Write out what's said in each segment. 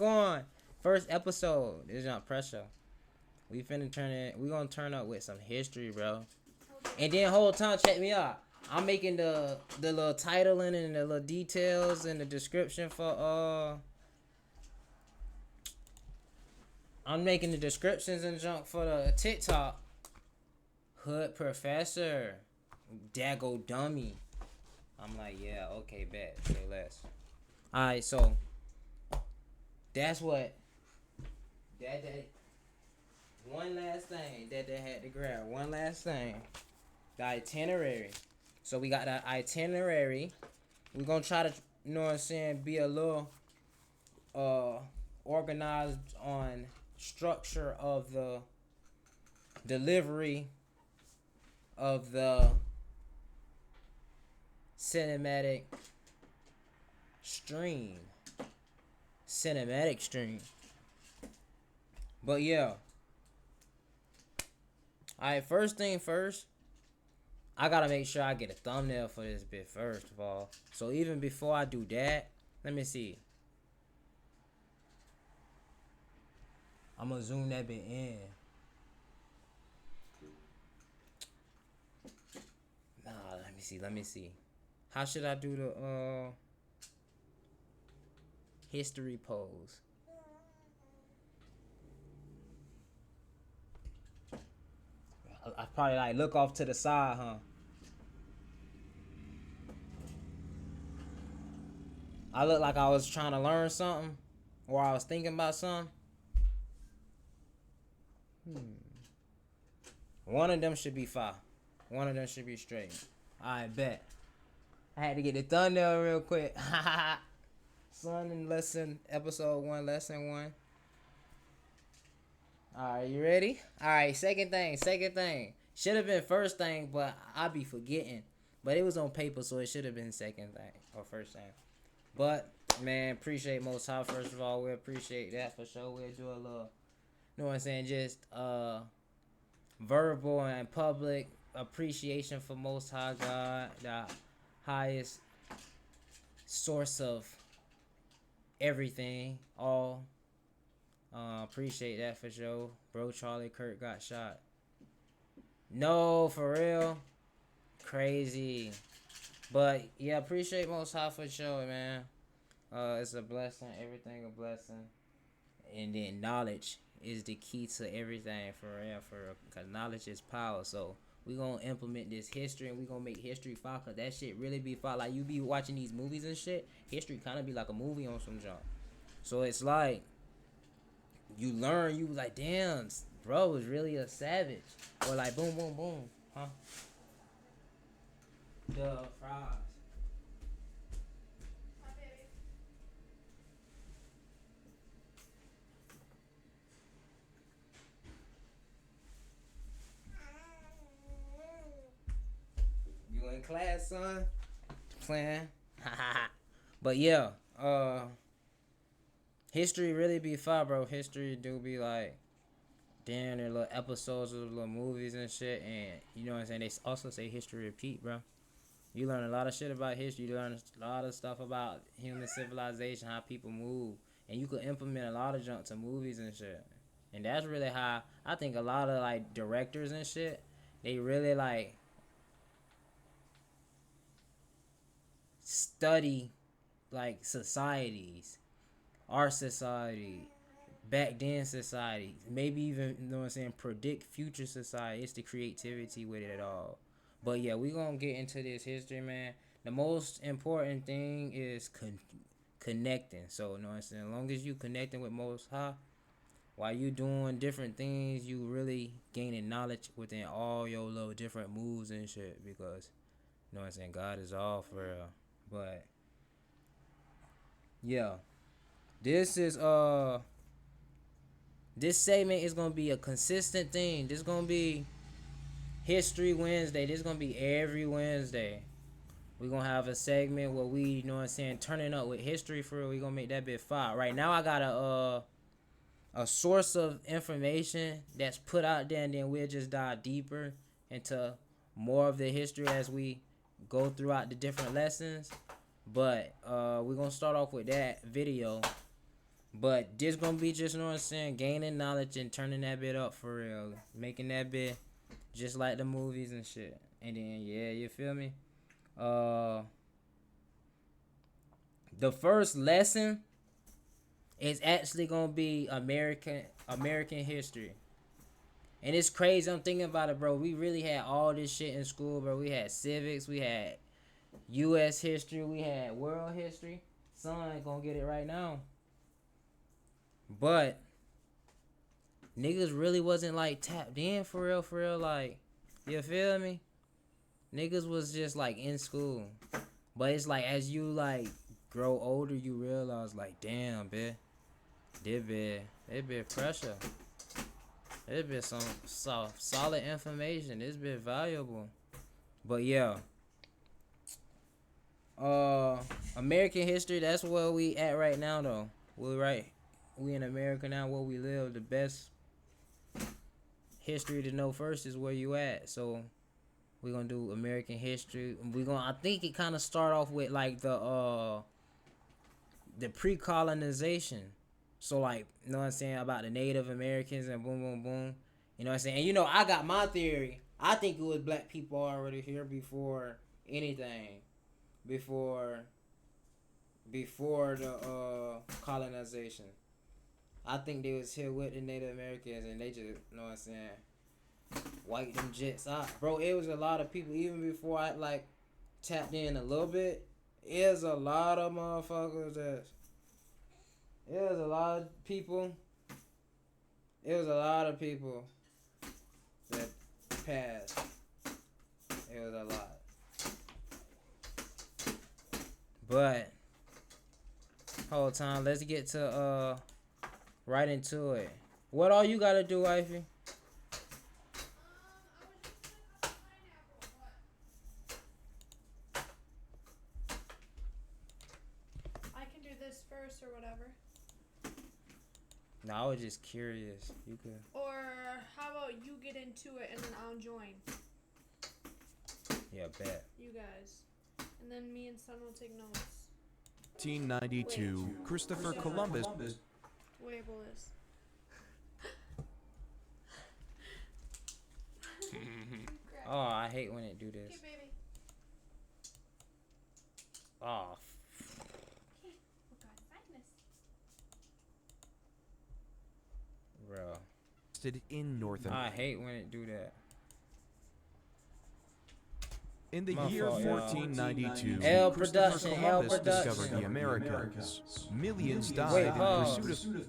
going? First episode. This is not pressure. We finna turn it. We gonna turn up with some history, bro. And then whole time, check me out. I'm making the little titling and the little details and the description for I'm making the descriptions and junk for the TikTok. Hood Professor, Dago Dummy. I'm like, yeah, okay, bet, say less. All right, so that's what that one last thing that they had to grab. One last thing, the itinerary. So we got that itinerary. We're gonna try to, you know what I'm saying, be a little organized on structure of the delivery of the cinematic stream. But yeah. Alright, first thing first, I gotta make sure I get a thumbnail for this bit first of all. So even before I do that, let me see. I'm gonna zoom that bit in. Nah, let me see. How should I do the history pose? I probably like look off to the side, huh? I look like I was trying to learn something, or I was thinking about something. One of them should be fine. One of them should be straight. I bet. I had to get the thumbnail real quick. Son and lesson, episode 1, lesson 1. Alright, you ready? Alright, second thing. Should have been first thing, but I be forgetting. But it was on paper, so it should have been second thing or first thing. But, man, appreciate Most High, first of all. We appreciate that for sure. We'll do a little, you know what I'm saying, just verbal and public appreciation for Most High God, the highest source of everything, all. Appreciate that for sure. Bro Charlie Kirk got shot. No, for real. Crazy. But yeah, appreciate Most High for sure, man. It's a blessing, everything a blessing. And then knowledge is the key to everything, for real, cause knowledge is power. So we gonna implement this history, and we gonna make history fire, cause that shit really be fire. Like, you be watching these movies and shit, history kind of be like a movie on some junk. So it's like you learn, you like, damn, bro was really a savage, or like boom boom boom, huh? The fries. You in class, son? Playing. But yeah, history really be fire, bro. History do be like, damn, there little episodes of little movies and shit. And you know what I'm saying? They also say history repeat, bro. You learn a lot of shit about history. You learn a lot of stuff about human civilization, how people move. And you could implement a lot of junk to movies and shit. And that's really how I think a lot of like directors and shit, they really like study like societies, our society, back then society, maybe even, you know what I'm saying, predict future society. It's the creativity with it all. But yeah, we gonna get into this history, man. The most important thing is connecting. So, you know what I'm saying, as long as you connecting with Most High, while you doing different things, you really gaining knowledge within all your little different moves and shit. Because, you know what I'm saying, God is all for real. But yeah, this is this segment is gonna be a consistent thing. This gonna be History Wednesday. This gonna be every Wednesday. We're gonna have a segment where we, you know what I'm saying, turning up with history for real. We gonna make that bit fire. Right now I got a source of information that's put out there, and then we'll just dive deeper into more of the history as we go throughout the different lessons. But we're gonna start off with that video. But this gonna be just, you know what I'm saying, gaining knowledge and turning that bit up for real. Making that bit just like the movies and shit. And then yeah, you feel me? The first lesson is actually gonna be American history. And it's crazy, I'm thinking about it, bro. We really had all this shit in school, bro. We had civics, we had US history, we had world history. Son ain't gonna get it right now. But niggas really wasn't like tapped in for real, like, you feel me? Niggas was just like in school. But it's like as you like grow older, you realize like, damn, bitch, it be pressure. It be some solid information. It's been valuable. But yeah. American history, that's where we at right now though. We in America now, where we live. The best history to know first is where you at. So we're gonna do American history. I think it kinda start off with like the pre-colonization. So like, you know what I'm saying, about the Native Americans and boom boom boom. You know what I'm saying? And you know, I got my theory. I think it was black people already here before anything. Before the colonization. I think they was here with the Native Americans and they just, you know what I'm saying, wiped them jets out. Bro, it was a lot of people, even before I like tapped in a little bit, there's a lot of motherfuckers that, it was a lot of people that passed. It was a lot. But whole time, let's get to right into it. What all you gotta do, Ivy? I can do this first or whatever. No, I was just curious. You could. Or how about you get into it and then I'll join. Yeah, bet. You guys. And then me and Son will take notes. 1892, Christopher Columbus. Wayable is. Oh, I hate when it do this. Okay, baby. Oh, Okay. Oh God, sadness. bro. In North America. I hate when it do that. In the My year fault, y'all. 1492, L Christopher production, L Columbus production. discovered the Americas. Millions Wait, died in pause. pursuit of.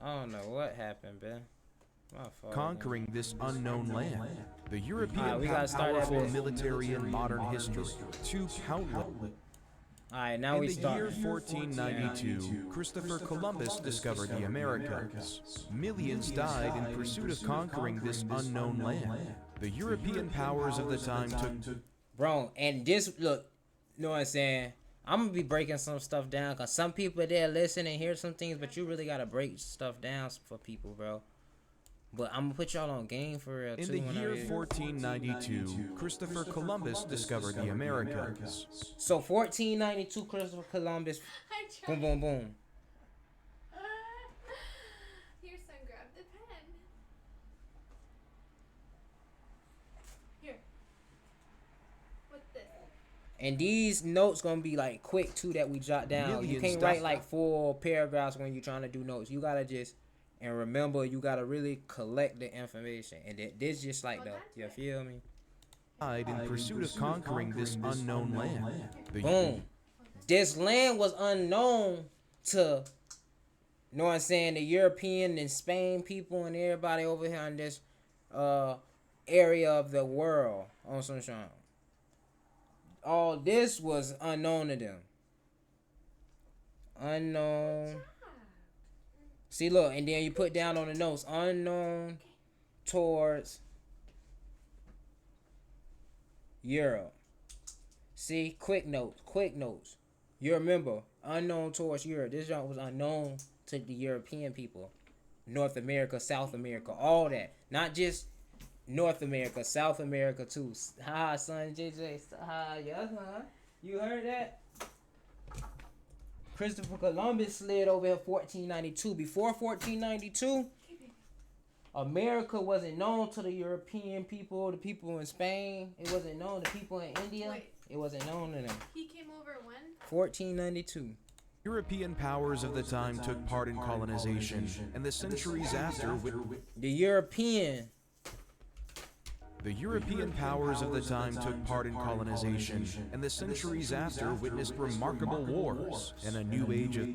I don't know what happened, Ben. My fault. Conquering this unknown land. The European Alright, we gotta start that powerful bit. military and modern history. Two countless. Alright, now In we the start. year 1492, Christopher Columbus discovered the Americas. Millions died in pursuit of conquering this unknown land. The European powers of the time took. Bro, and this, look, you know what I'm saying? I'm gonna be breaking some stuff down because some people there listen and hear some things, but you really gotta break stuff down for people, bro. But I'm gonna put y'all on game for real, too. In the year whenever- 1492, Christopher Columbus discovered the Americas. So 1492, Christopher Columbus, I boom, tried. boom, boom. Here, son, grab the pen. Here. What's this? And these notes gonna be like quick too that we jot down. You Millions can't died. write like full paragraphs when you're trying to do notes. You gotta just, and remember, you gotta really collect the information. And this just like the, you feel me? Died in pursuit of conquering this unknown land. The Boom. This land was unknown to, you know what I'm saying, the European and Spain people and everybody over here in this area of the world on Sunshine. All this was unknown to them. Unknown. See, look, and then you put down on the notes, unknown towards Europe. See, quick notes. You remember, unknown towards Europe. This junk was unknown to the European people. North America, South America, all that. Not just North America, South America too. Ha, son, JJ. Ha, yeah, huh? You heard that? Christopher Columbus slid over here 1492. Before 1492, America wasn't known to the European people, the people in Spain. It wasn't known to people in India. Wait. It wasn't known to them. He came over when? 1492. European powers of the time took part in colonization, and the centuries after, The European. the European powers of the time took part in colonization, and the centuries after witnessed remarkable wars and a new age of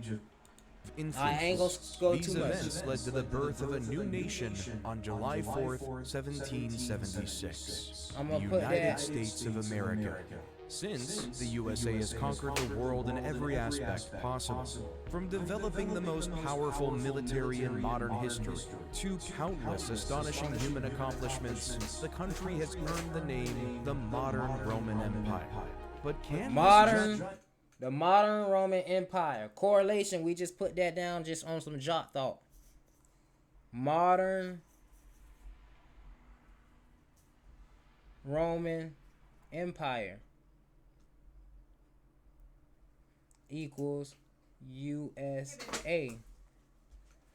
I ain't gonna influence. go These too much. events led to the birth of a new nation on July 4th, 1776, I'm the gonna put United that. States of America. Since, the USA has conquered the world in every aspect possible, from developing the most powerful military in modern history to countless astonishing human accomplishments, the country has earned the name the modern Roman Empire. But can The modern Roman Empire. Correlation, we just put that down just on some jot thought. Modern Roman Empire equals USA.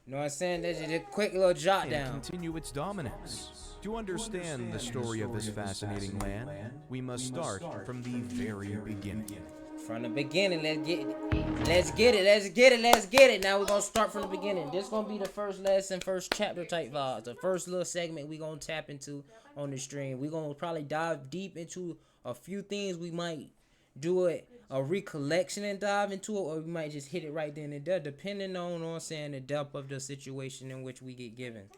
Know what I'm saying? That's just a quick little jot and down. continue its dominance? To understand the story of this fascinating land, we must start from the very beginning. From the beginning, let's get it. Now we're gonna start from the beginning. This gonna be the first lesson, first chapter type vibes. The first little segment we gonna tap into on the stream. We gonna probably dive deep into a few things. We might do it a recollection and dive into it, or we might just hit it right then and there, depending on, you know what I'm saying, the depth of the situation in which we get given.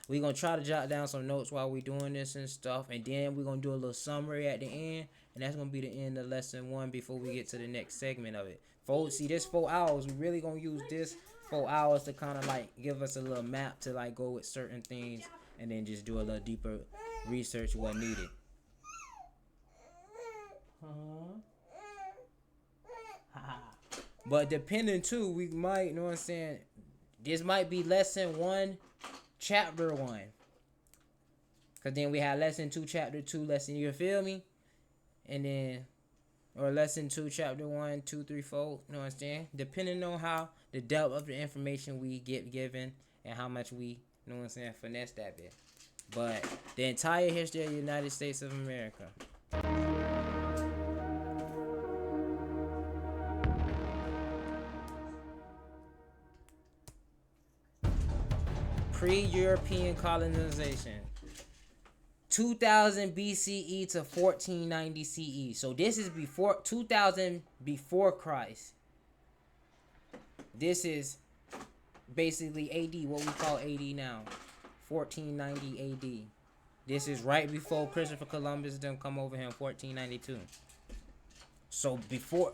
We gonna try to jot down some notes while we doing this and stuff, and then we're gonna do a little summary at the end, and that's gonna be the end of lesson 1 before we get to the next segment of it. See, this 4 hours, we really gonna use this 4 hours to kind of like give us a little map to like go with certain things, and then just do a little deeper research what needed. But depending too, we might, you know what I'm saying, this might be lesson 1, chapter 1. Cause then we have lesson 2, chapter 2, lesson, you feel me? And then, or lesson 2, chapter 1, 2, 3, 4, you know what I'm saying? Depending on how the depth of the information we get given and how much we, you know what I'm saying, finesse that bit. But the entire history of the United States of America. Pre-European colonization. 2000 BCE to 1490 CE. So this is before 2000 before Christ. This is basically AD, what we call AD now. 1490 AD. This is right before Christopher Columbus done come over here in 1492. So before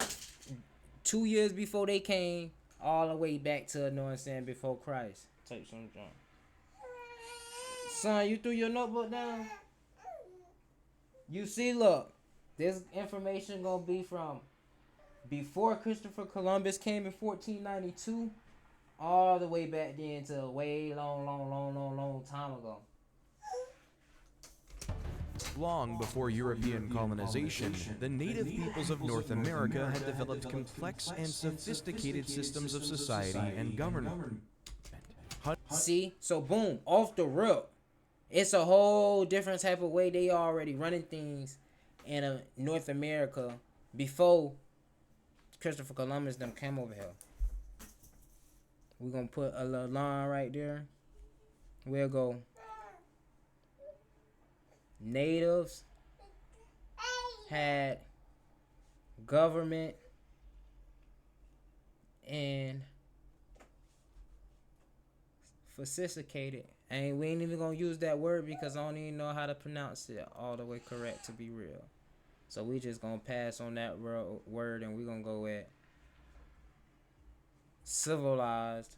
2 years before they came, all the way back to, you know what I'm saying, before Christ. Type some junk. Son, you threw your notebook down? You see, look, this information gonna be from before Christopher Columbus came in 1492, all the way back then to a way long time ago. Long before European colonization, the native peoples of North America had developed complex and sophisticated systems of society and government. See? So boom, off the rip. It's a whole different type of way they already running things in North America before Christopher Columbus them came over here. We're going to put a little line right there. We'll go. Natives had government and sophisticated. And we ain't even gonna use that word because I don't even know how to pronounce it all the way correct, to be real. So we just gonna pass on that word and we gonna go with civilized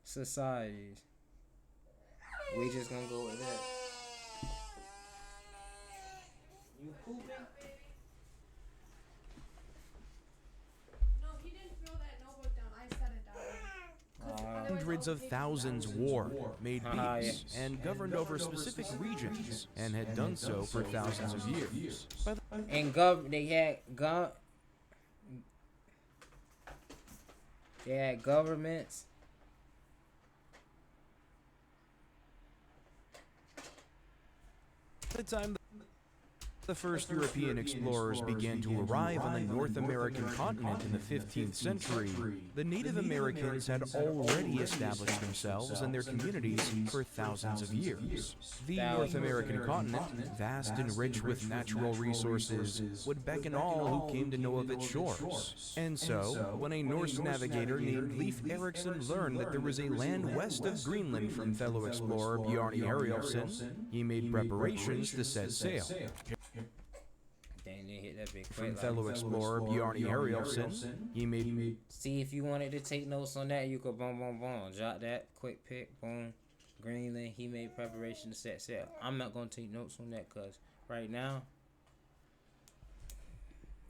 societies. We just gonna go with that. You pooping? hundreds of thousands warred, made Ah, yeah. peace, and governed over specific regions, and had done so for thousands of years. By the And they had governments. time the first European explorers began to arrive on the North American continent in the 15th century, the Native Americans had already established themselves and their communities for thousands of years. The North American continent, vast and rich with natural resources, would beckon all who came to know of its shores. And so, when a Norse navigator named Leif Erikson learned that there was a land west of Greenland from fellow explorer Bjarne Arielson, he made preparations to set sail. Dang, they hit that big From quick. fellow explorer Bjarne Arielson, he made See, if you wanted to take notes on that, you could boom, boom, boom. Jot that, quick pick, boom. Greenland, he made preparation to set sail. I'm not going to take notes on that because right now,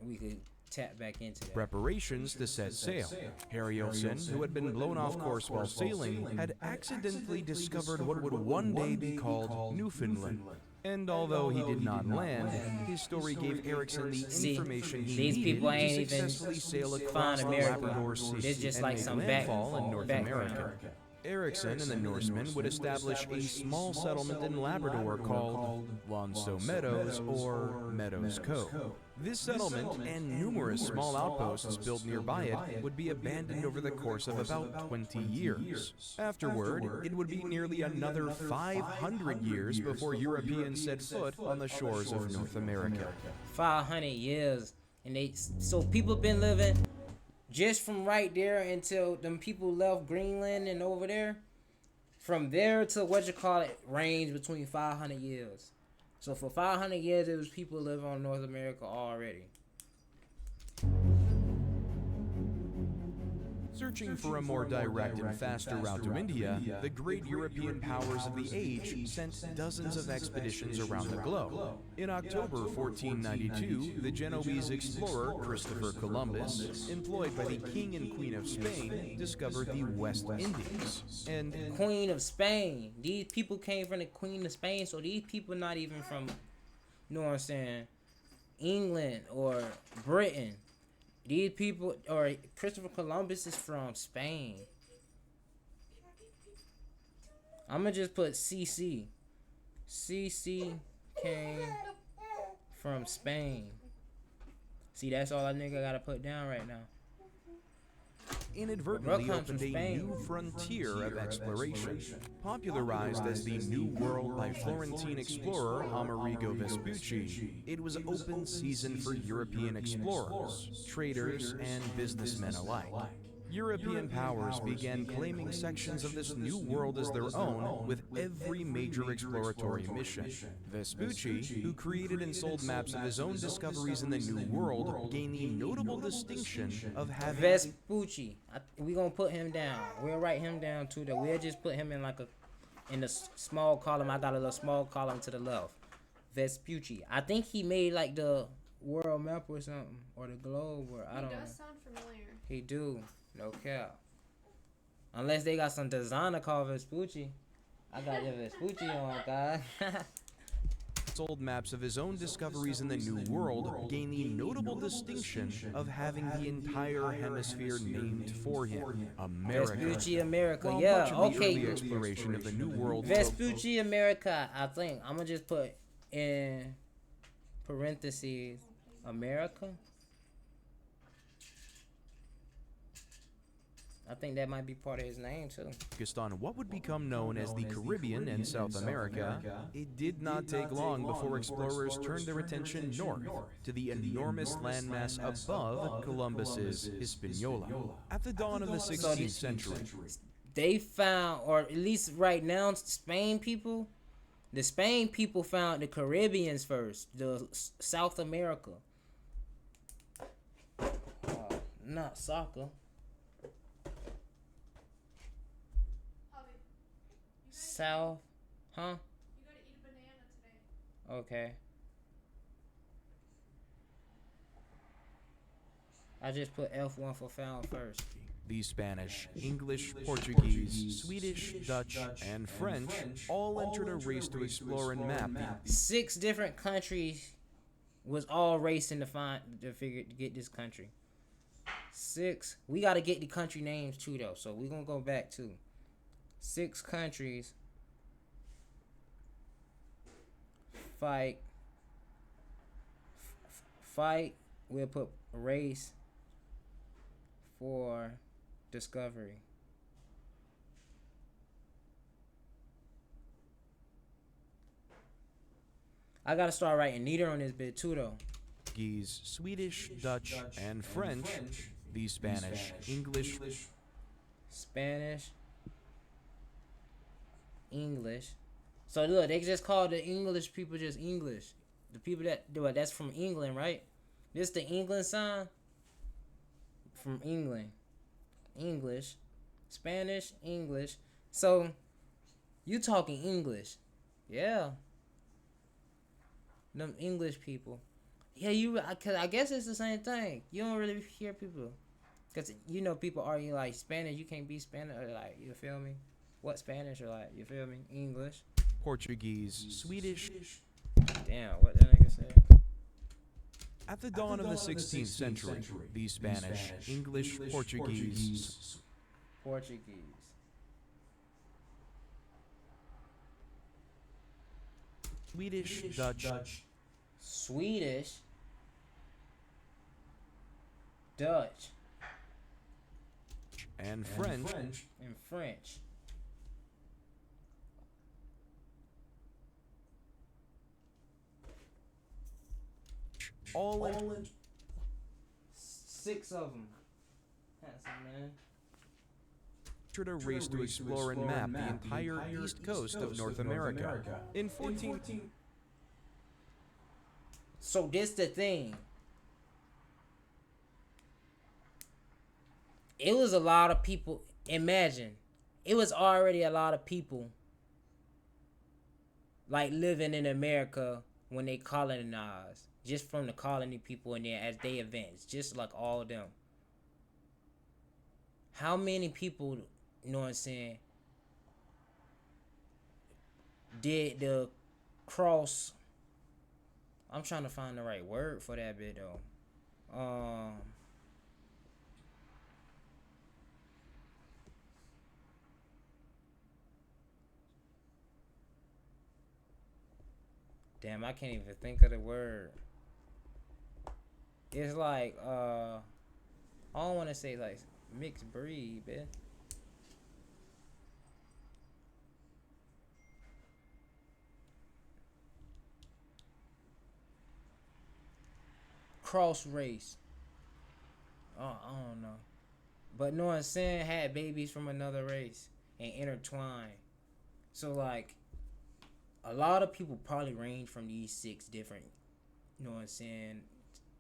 we could tap back into that. preparations to set sail. Arielson, who had been blown off course while sailing, had accidentally discovered what would one day be called Newfoundland. And although he did not land, his story gave Erickson the information he these needed people ain't to even successfully sail find across the America. Labrador Sea It's just and like make some landfall in North background. America. Erickson and the Norsemen would establish a small settlement in Labrador called Wanso Meadows or Meadows Cove. This settlement and numerous small outposts built nearby it would be abandoned over the course of about 20 years. Afterward, it would be nearly another 500 years before Europeans set foot on the shores of North America. 500 years. And so people been living just from right there until them people left Greenland and over there. From there to what you call it, range between 500 years. So for 500 years, there was people living on North America already. Searching for a more direct and faster route to India, the great European powers of the age sent dozens of expeditions around the globe. In October 1492, the Genoese explorer Christopher Columbus, employed by the King and Queen of Spain, discovered the West Indies. And Queen of Spain. These people came from the Queen of Spain, so these people not even from, you know what I'm saying, England or Britain. These people, or Christopher Columbus is from Spain. I'm gonna just put CC. CC came from Spain. See, that's all that nigga gotta put down right now. inadvertently Bro comes opened from a Spain. new frontier of exploration. Popularized as the New World by Florentine explorer Amerigo Vespucci, it was open season for European explorers, traders, and businessmen alike. European powers began claiming sections of this new world as their own with every major exploratory mission. Vespucci, who created and sold maps of his own discoveries in the New World, gained the notable distinction of having Vespucci. We gonna put him down. We'll write him down too. That we'll just put him in like in the small column. I got a little small column to the left. Vespucci. I think he made like the world map or something, or the globe, or I don't know. He does sound familiar. He do. No cap. Unless they got some designer called Vespucci. I got the Vespucci on, God. sold maps of his own discoveries in the New World, gained the notable distinction of having the entire hemisphere named for him, America. Vespucci America. While Yeah, much of the okay. early exploration of the New World Vespucci America, I think. I'm gonna just put in parentheses America. I think that might be part of his name too. focused on what would become known as the Caribbean and South America, it did not take long before explorers turned their attention north to the enormous landmass above Columbus's Hispaniola. At the dawn of the 16th century, They found, or at least right now, the Spain people found the Caribbeans first, the South America. Not soccer. South, huh? You gotta eat a banana today. Okay. I just put F1 for found first. The Spanish, English, Portuguese, Swedish, Dutch, and French all entered a race to explore and map the 6 different countries was all racing to get this country. 6. We got to get the country names too though, so we're gonna go back to 6 countries fight. We'll put race for discovery. I gotta start writing neater on this bit too though. Portuguese, Swedish, Dutch, and French. The Spanish, English, Spanish, English. So look, they just call the English people just English. The people that do it, that's from England, right? This the England sign? From England. English. Spanish, English. So, you talking English. Yeah. Them English people. Yeah, cause I guess it's the same thing. You don't really hear people. Because, you know, people argue like Spanish, you can't be Spanish, or like, you feel me? What Spanish, or like, you feel me? English. Portuguese, Swedish. Damn, what that nigga said? At the dawn of the 16th century, the Spanish, English, Portuguese, Swedish, Dutch, and French all in 6 of them. Handsome, man. entered a race to explore and map the entire east coast of North America. In 14... So this the thing. It was a lot of people. Imagine, it was already a lot of people like living in America when they colonized. Just from the colony people in there as they advanced, just like all of them. How many people, you know what I'm saying, did the cross? I'm trying to find the right word for that bit though. Damn, I can't even think of the word. It's like, I don't want to say like mixed breed, man. Cross race. I don't know. But know what I'm saying? Had babies from another race and intertwined. So like, a lot of people probably range from these 6 different, you know what I'm saying,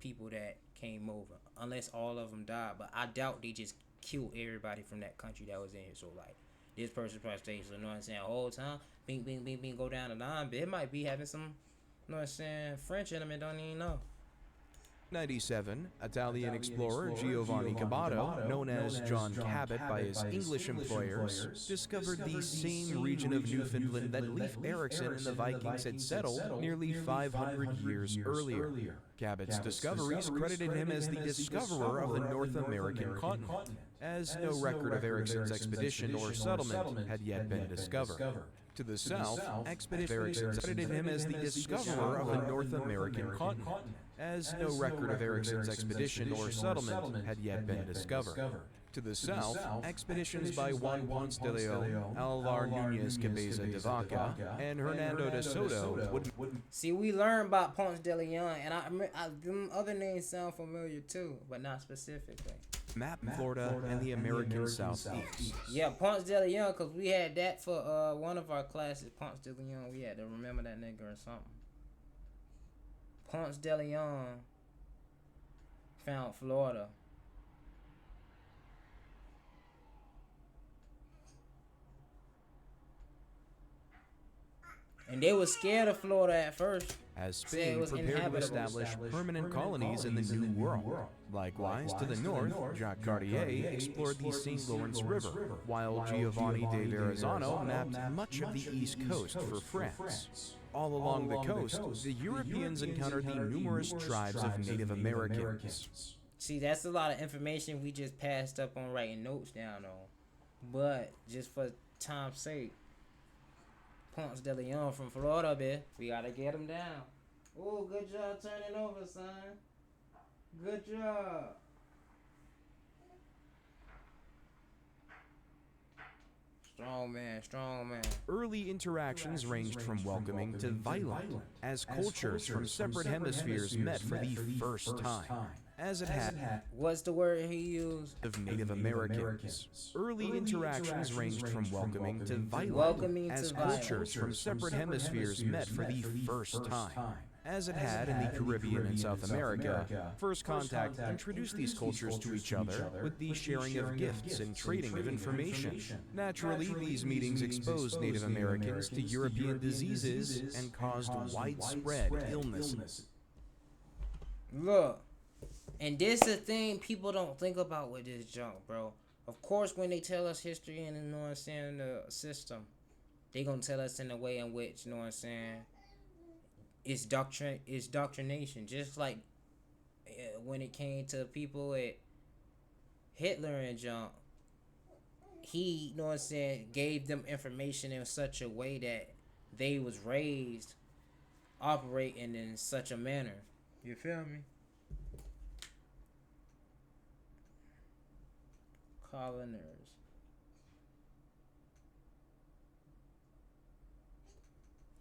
people that came over, unless all of them died. But I doubt they just killed everybody from that country that was in here. So like, this person probably stays, you know what I'm saying, the whole time, bing, bing, bing, bing, go down the line. But it might be having some, you know what I'm saying, French in them and don't even know. 97, Italian explorer Giovanni Caboto, known as John Cabot by his English employers, discovered the same region of Newfoundland that Leif Erikson and the Vikings had settled nearly 500 years earlier. Cabot's discoveries credited him as the discoverer of the North American continent, as no record of Erikson's expedition or settlement had yet been discovered. To the south, Expedition Erickson credited him as the discoverer of the North American continent, as no record of Erikson's expedition or settlement had yet been discovered. To the south, expeditions by Juan Ponce de Leon, Alvar Nunez Cabeza de Vaca, and Hernando de Soto would... See, we learned about Ponce de Leon, and them other names sound familiar too, but not specifically. Map Florida and the American Southeast. Yeah, Ponce de Leon, because we had that for one of our classes. Ponce de Leon, we had to remember that nigga or something. Ponce de Leon found Florida. And they were scared of Florida at first. as Say it Spain was prepared to inhabitable. establish permanent colonies in the New World. Likewise, to the north, Jacques Cartier explored the St. Lawrence River, while Giovanni de Verrazzano mapped much of the east coast for France. All along the coast, the Europeans encountered the numerous tribes of Native Americans. See, that's a lot of information we just passed up on writing notes down on. But just for time's sake, Ponce de Leon from Florida, bitch. We gotta get him down. Oh, good job turning over, son. Good job. Strong man, strong man. Early interactions ranged from welcoming to violent, as cultures from separate hemispheres met for the first time. As it had What's the word he used? of Native Americans. Early interactions ranged from welcoming to violent, Welcoming as to violent. cultures from separate hemispheres met for the first time. As it had in the Caribbean and South America, first contact introduced these cultures to each other with the sharing of gifts and trading of information. Naturally, these meetings exposed Native Americans to European diseases and caused widespread illness. Look, and this the thing people don't think about with this junk, bro. Of course, when they tell us history and, you know what I'm saying, the system, they gonna tell us in a way in which, you know what I'm saying, it's doctrination. Just like when it came to people at Hitler and junk, he, you know what I'm saying, gave them information in such a way that they was raised operating in such a manner. You feel me? Coloners.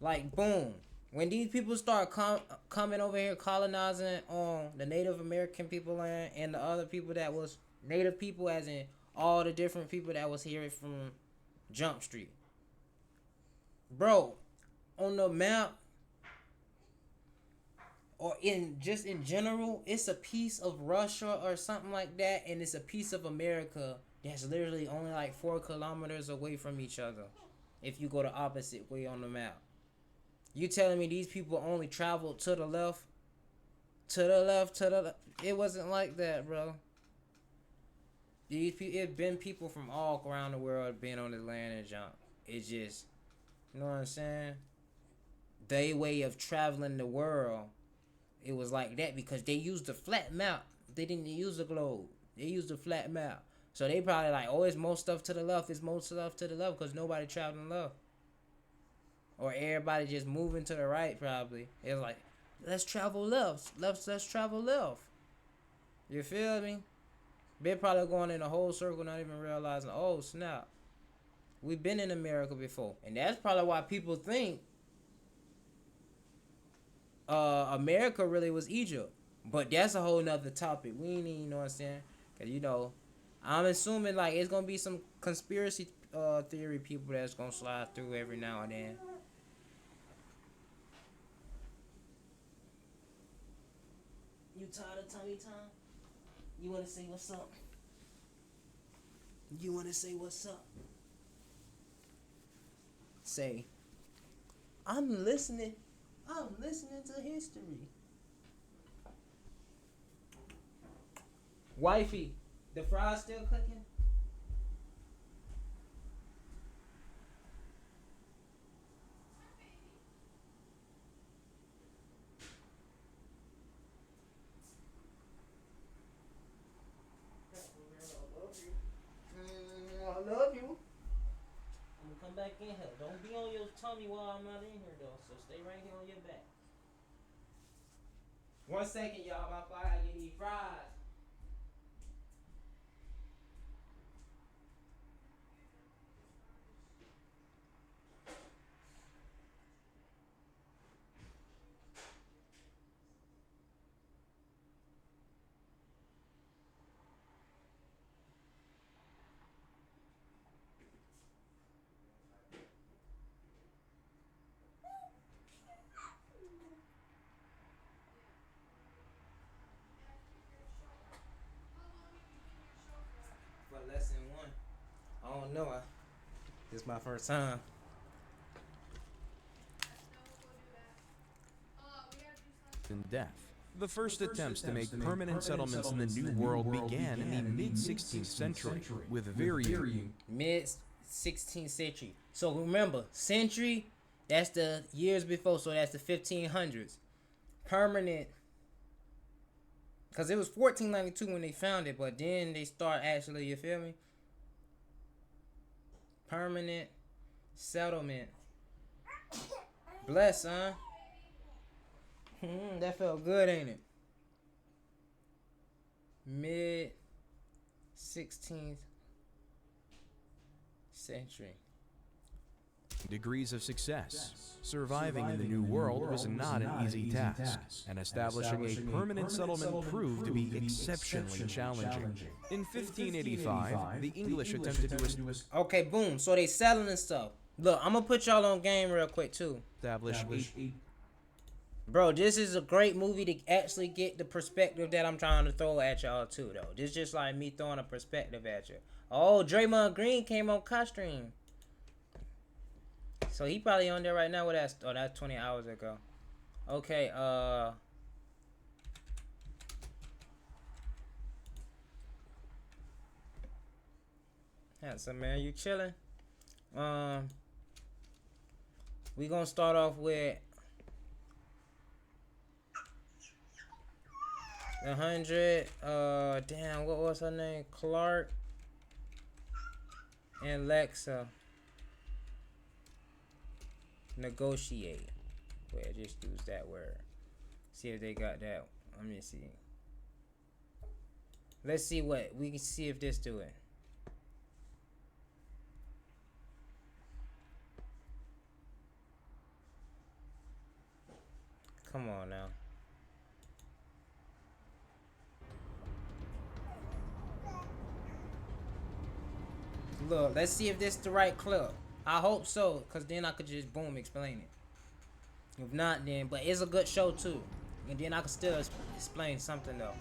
Like, boom. When these people start coming over here colonizing on the Native American people land and the other people that was Native people, as in all the different people that was here from Jump Street. Bro, on the map, or in general, it's a piece of Russia or something like that, and it's a piece of America that's literally only like 4 kilometers away from each other if you go the opposite way on the map. You telling me these people only traveled to the left? To the left, to the left? It wasn't like that, bro. It been people from all around the world being on this land and jump. It's just, you know what I'm saying? Their way of traveling the world, it was like that because they used a flat map. They didn't use a globe. They used a flat map. So they probably like, oh, it's more stuff to the left. It's more stuff to the left because nobody traveling left. Or everybody just moving to the right, probably. It's like, let's travel left. Let's travel left. You feel me? They're probably going in a whole circle, not even realizing, oh, snap. We've been in America before. And that's probably why people think America really was Egypt. But that's a whole nother topic. We ain't even, you know what I'm saying? Because, you know, I'm assuming, like, it's going to be some conspiracy theory people that's going to slide through every now and then. You tired of tummy time? You want to say what's up? You want to say what's up? Say, I'm listening. I'm listening to history. Wifey, the fries still cooking? I love you. I'm gonna come back in here. Don't be on your tummy while I'm not in here though. So stay right here on your back. 1 second, y'all. My fire, I get these fries. For lesson 1. I don't know. This is my first time. and death. The first attempts to make permanent settlements in the New World began in the mid-16th century, with varying Mid 16th century. So remember, century, that's the years before, so that's the 1500s. Permanent, because it was 1492 when they found it, but then they start actually, you feel me? Permanent settlement. Bless, huh? That felt good, ain't it? Mid 16th century. degrees of success. Surviving in the New World was not an easy task, and establishing a permanent settlement proved to be exceptionally challenging. In 1585, the English attempted to Okay, boom. So they selling stuff. Look, I'm gonna put y'all on game real quick too. establish Bro, this is a great movie to actually get the perspective that I'm trying to throw at y'all too, though. This is just like me throwing a perspective at you. Oh, Draymond Green came on Costream. So he probably on there right now with that. Oh, that's 20 hours ago. Okay, handsome man, you chilling? We gonna start off with 100. Damn, what was her name? Clark and Lexa negotiate. Wait, I just used that word. See if they got that. Let me see. Let's see what we can see if this do it. Come on now. Look, let's see if this the right clip. I hope so, cause then I could just boom explain it. If not, then but it's a good show too, and then I could still explain something though.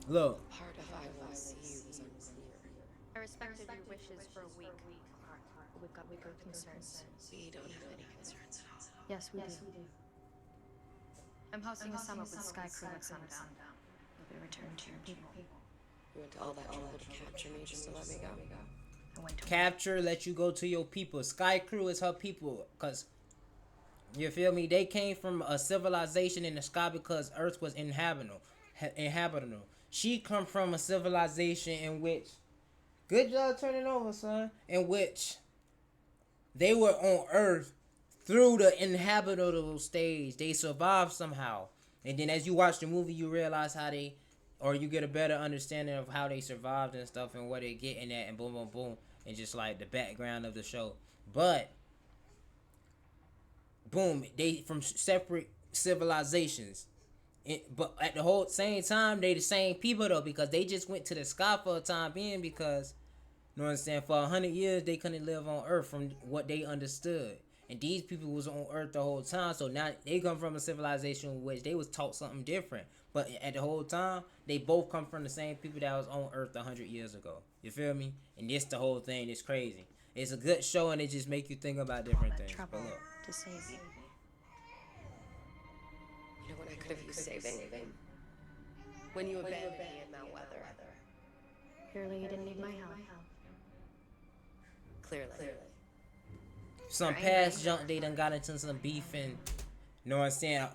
Look. Part of I will see you was unclear. I respected your wishes for a week. We've got bigger concerns. We don't have any concerns at all. Yes, we do. I'm hosting a summit with Sky Crew at sundown. You'll be returned to your people. You went to all that trouble to capture me just to let me go. I went to Capture, let you go to your people. Sky Crew is her people, cause you feel me? They came from a civilization in the sky because Earth was inhabitable. She come from a civilization in which, good job turning over, son. In which they were on Earth through the inhabitable stage. They survived somehow, and then as you watch the movie, you realize how they. Or you get a better understanding of how they survived and stuff and what they're getting at and boom, boom, boom. And just like the background of the show. But, boom, they from separate civilizations. But at the whole same time, they the same people though. Because they just went to the sky for a time being because, you know what I'm saying? For 100 years, they couldn't live on Earth from what they understood. And these people was on Earth the whole time. So now they come from a civilization in which they was taught something different. But at the whole time, they both come from the same people that was on Earth 100 years ago. You feel me? And this the whole thing is crazy. It's a good show and it just make you think about different things. trouble But look. to save you. You know what I could have used saving? When you abandoned me in Mount Weather. Clearly, you didn't need my help. Clearly. Some past junk, they done got into some beef and, you know what I'm saying?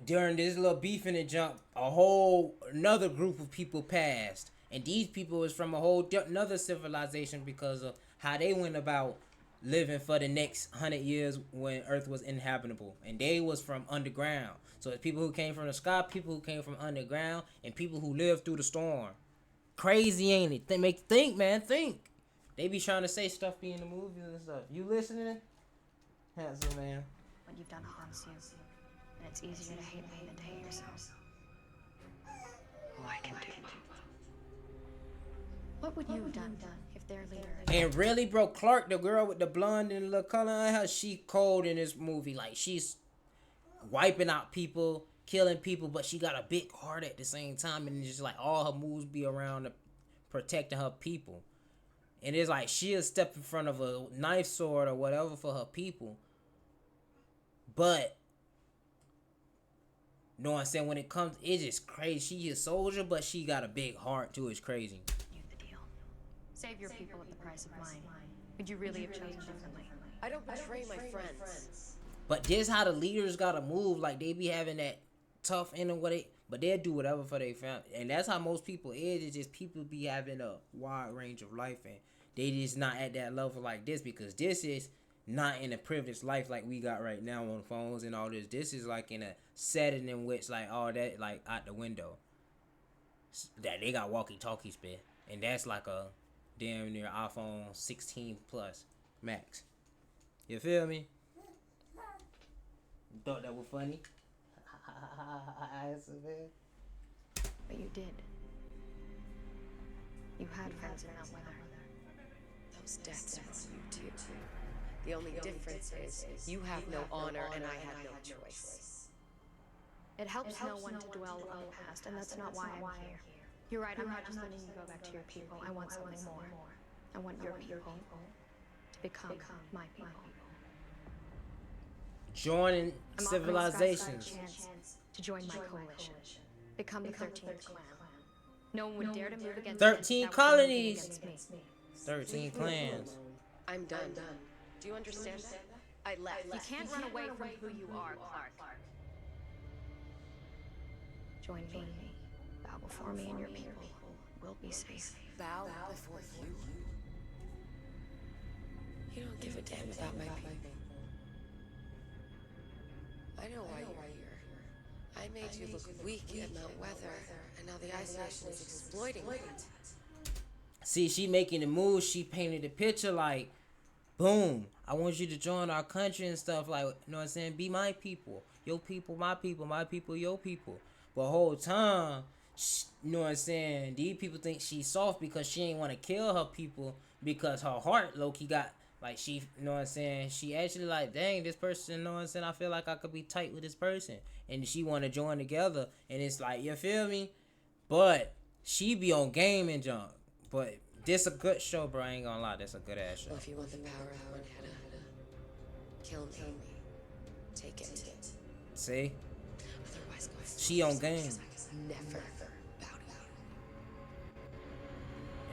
During this little beef in the jump, another group of people passed. And these people was from a whole another civilization because of how they went about living for the next 100 years when Earth was inhabitable. And they was from underground. So it's people who came from the sky, people who came from underground, and people who lived through the storm. Crazy, ain't it? Make you think, man, think. They be trying to say stuff be in the movies and stuff. You listening? Handsome man. What you've done haunts you. And it's easier to hate me than to hate yourself. Oh, I can do both. What would you have done if their leader... And really, bro, Clark, the girl with the blonde and the little color on her, she cold in this movie. Like, she's wiping out people, killing people, but she got a big heart at the same time. And it's just like all her moves be around protecting her people. And it's like she'll step in front of a knife sword or whatever for her people. But know what I'm saying? When it comes, it's just crazy. She a soldier, but she got a big heart too. It's crazy. You the deal. Save your people at the price of mine. Would you really have chosen differently? I don't betray my friends. But this how the leaders gotta move. Like they be having that tough in them, what they, but they'll do whatever for their family. And that's how most people is. It's just people be having a wide range of life, and they just not at that level like this, because this is not in a privileged life like we got right now on phones and all this. This is like in a setting in which like all that like out the window. That they got walkie-talkies, man, and that's like a damn near iPhone 16 Plus Max. You feel me? Thought that was funny? But you did. You had friends in that weather. Those deaths were you too. The only difference is you have no honor and I have no choice. It helps no one to dwell on the past, and that's not why I'm here. You're right, I'm not just letting you go back to your people. I want something more. I want your people to become my people. Joining I'm offering civilizations. Skyside a chance to join my coalition. Become the 13th clan. No one would dare to move against 13 that would be colonies. against me. 13 clans. I'm done. Do you understand that? I left. You can't run away from who you are, Clark. Join me. Bow before me and your people. We'll be safe. Bow before you. You don't give a damn about my people. I know why you're here. I made you look weak at Mount Weather, and now the Ice Nation is exploiting it. See, she making the move. She painted the picture like, boom, I want you to join our country and stuff. Like, you know what I'm saying? Be my people. Your people, my people. My people, your people. But whole time, you know what I'm saying? These people think she's soft because she ain't want to kill her people, because her heart low-key got, like, she, you know what I'm saying? She actually like, dang, this person, you know what I'm saying? I feel like I could be tight with this person. And she want to join together. And it's like, you feel me? But she be on game and junk. But this a good show, bro. I ain't gonna lie. This a good ass show. Well, if you want the power of one Hannah, kill me. Take it. See? Otherwise, go She on game. never bow to you.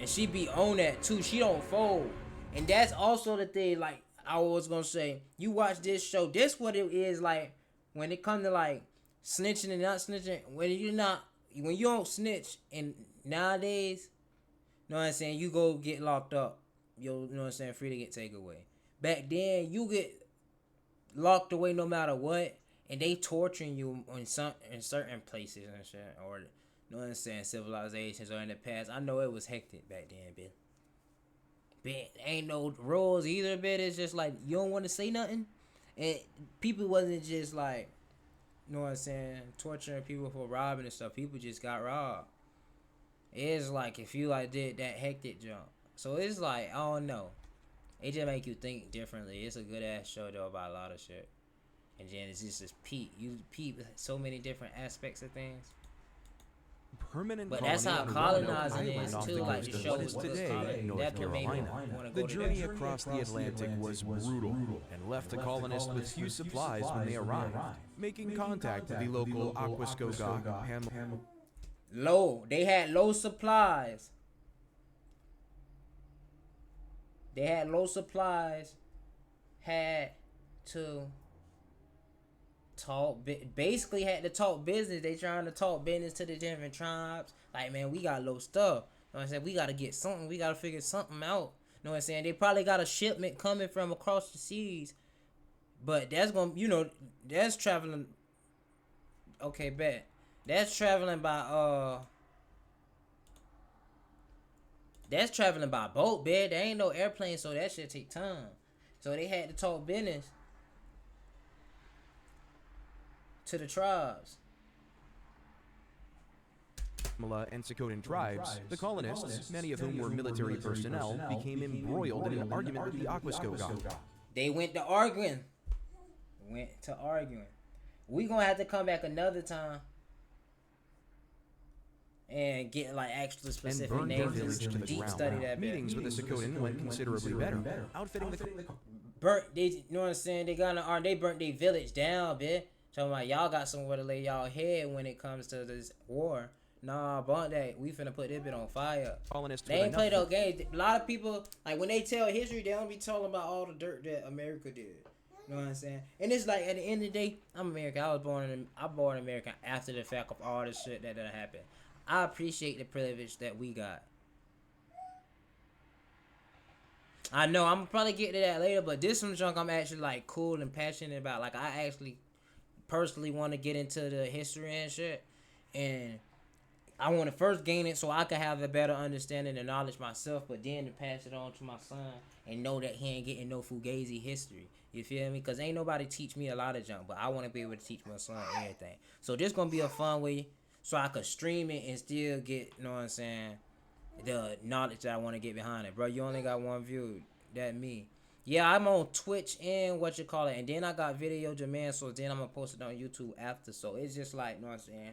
And she be on that too. She don't fold. And that's also the thing, like I was gonna say, you watch this show, this what it is like when it comes to like snitching and not snitching. When you don't snitch, and nowadays, you know what I'm saying, you go get locked up. You know what I'm saying, free to get taken away. Back then, you get locked away no matter what, and they torturing you in certain places and shit, or you know what I'm saying, civilizations or in the past. I know it was hectic back then, bitch. But ain't no rules either, bitch. It's just like you don't want to say nothing, and people wasn't just like, you know what I'm saying, torturing people for robbing and stuff. People just got robbed. It's like if you like did that hectic jump. So it's like, I don't know. It just make you think differently. It's a good ass show though about a lot of shit. And then it's just you peep so many different aspects of things. Permanent But that's how colony colonizing on is off too. the Like coast the of show what was is today good. North That made me Carolina. wanna The go journey there. across the Atlantic was brutal and left the colonists with few supplies when they arrived, making contact with the local Aquascoga They had low supplies. Had to basically had to talk business. They trying to talk business to the different tribes. Like, man, we got low stuff. You know what I'm saying? We got to get something. We got to figure something out. You know what I'm saying? They probably got a shipment coming from across the seas. But that's going to, that's traveling. Okay, bet. That's traveling by, that's traveling by boat, bitch. There ain't no airplane, so that shit take time. So they had to talk business to the tribes. and Sokotan tribes, the colonists, many of whom were military personnel, became embroiled in an argument with the Aquascoga. They went to arguing. We gonna have to come back another time and get like actual specific And burned their names village to and the deep ground. study that bit. Meetings with the Sokotan went considerably better, outfitting the You know what I'm saying? They burnt their village down, bitch. Talking about y'all got somewhere to lay y'all head when it comes to this war. Nah, bump that. We finna put this bit on fire. Colonists They with ain't play enough- those games. A lot of people, like, when they tell history, they don't be talking about all the dirt that America did. You know what I'm saying? And it's like, at the end of the day, I'm American. I was born American after the fact of all the shit that happened. I appreciate the privilege that we got. I know I'm probably get to that later, but this some junk I'm actually like cool and passionate about. Like, I actually personally want to get into the history and shit, and I want to first gain it so I can have a better understanding and knowledge myself, but then to pass it on to my son and know that he ain't getting no fugazi history. You feel me? Because ain't nobody teach me a lot of junk, but I want to be able to teach my son everything. So this going to be a fun way so I could stream it and still get, you know what I'm saying, the knowledge that I want to get behind it. Bro, you only got one view. That me. Yeah, I'm on Twitch and what you call it. And then I got Video Demand, so then I'm going to post it on YouTube after. So it's just like, you know what I'm saying,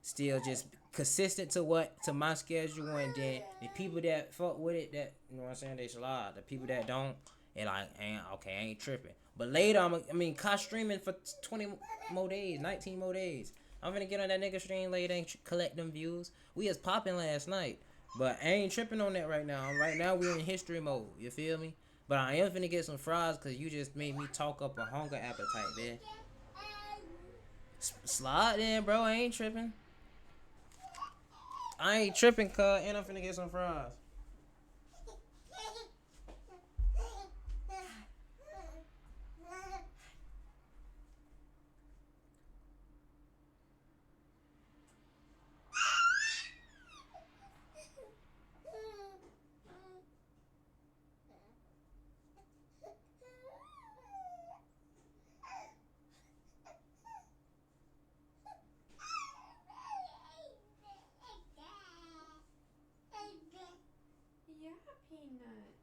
still just consistent to my schedule. And then the people that fuck with it, that, you know what I'm saying, they slide. The people that don't, they like, I ain't tripping. But later, caught streaming for 20 more days, 19 more days. I'm finna get on that nigga stream later and collect them views. We was popping last night. But I ain't tripping on that right now. Right now, we're in history mode. You feel me? But I am finna get some fries because you just made me talk up a hunger appetite, man. Slide in, bro. I ain't tripping. Cuz. And I'm finna get some fries. Yeah, Peanut.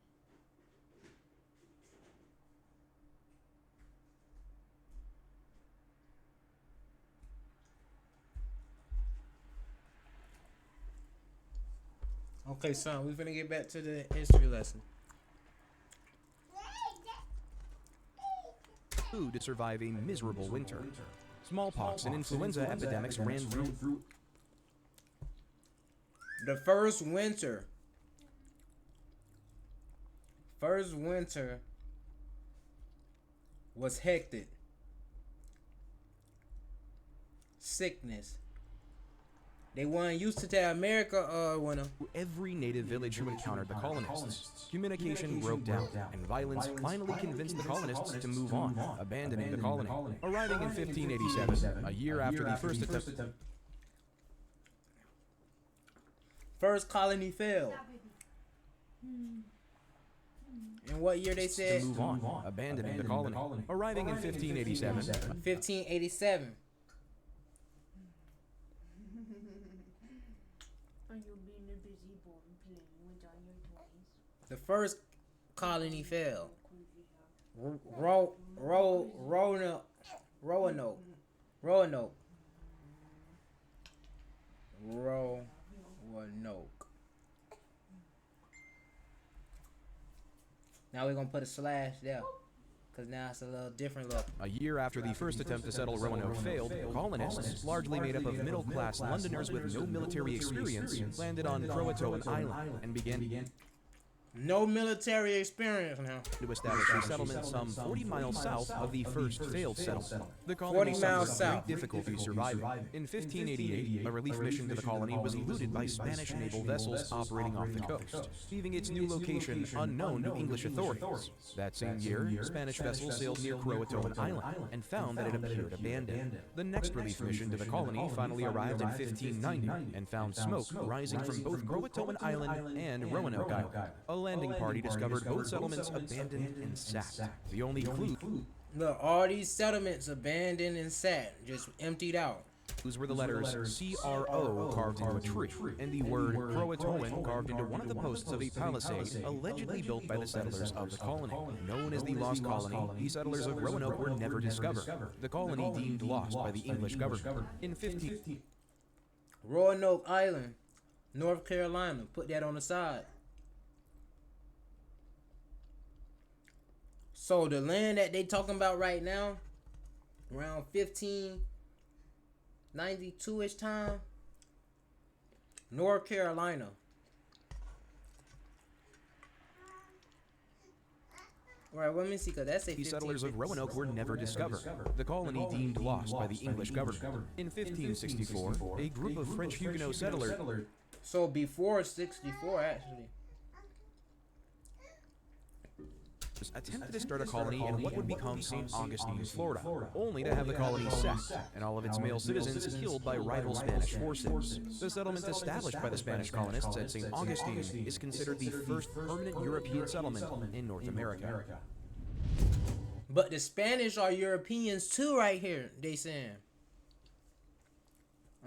Okay, son. We finna get back to the history lesson. food to survive a miserable winter. Smallpox and influenza epidemics ran through The first winter was hectic. Sickness. They weren't used to that America winter. every native village who encountered the colonists. Communication broke down, and violence finally convinced the colonists to move on, abandoning the colony. Arriving in 1587, a year after the first attempt. First colony failed. In what year they said? To move on, abandoning the colony. Arriving in 1587, 1587. Are you being a busy boy playing with all your toys? The first colony failed. Roanoke. Now we're gonna put a slash there, cause now it's a little different look. a year after the first attempt to settle Roanoke failed, colonists, largely made up of middle-class Londoners with no military experience, landed on Croatoan Island and began No military experience now. to establish a settlement some 40 miles south of the first failed settlement. The 40 colony miles suffered south. great difficulty surviving. In 1588, a relief mission to the colony was eluded by Spanish naval vessels operating off the coast, leaving its new location unknown to English authorities. That same year, Spanish vessels sailed near Croatoan Island and found that it appeared abandoned. The next relief mission to the colony finally arrived in 1590 and found smoke rising from both Croatoan Island and Roanoke Island. A landing party discovered both settlements abandoned and sacked. The only clues Look, all these settlements abandoned and sat, just emptied out. were the letters CRO carved into a tree, and the word Croatoan carved into one of the posts of a palisade allegedly built by the settlers of the colony. Known as the Lost Colony, the settlers of Roanoke were never discovered. The colony deemed lost by the English government. In 15... Roanoke Island, North Carolina. Put that on the side. So the land that they talking about right now, around 1592-ish time. North Carolina. Right, let me see, because that's a The settlers of Roanoke were never discovered, the colony deemed lost by the English government. In 1564, a group of French Huguenot settlers So before 64, actually. attempted to start a colony in what would become St. Augustine, Florida, only to have the colony sacked and all of its male citizens killed by rival Spanish forces. The settlement established by the Spanish colonists at St. Augustine is considered the first permanent European settlement in North America. But the Spanish are Europeans too, right here, they saying.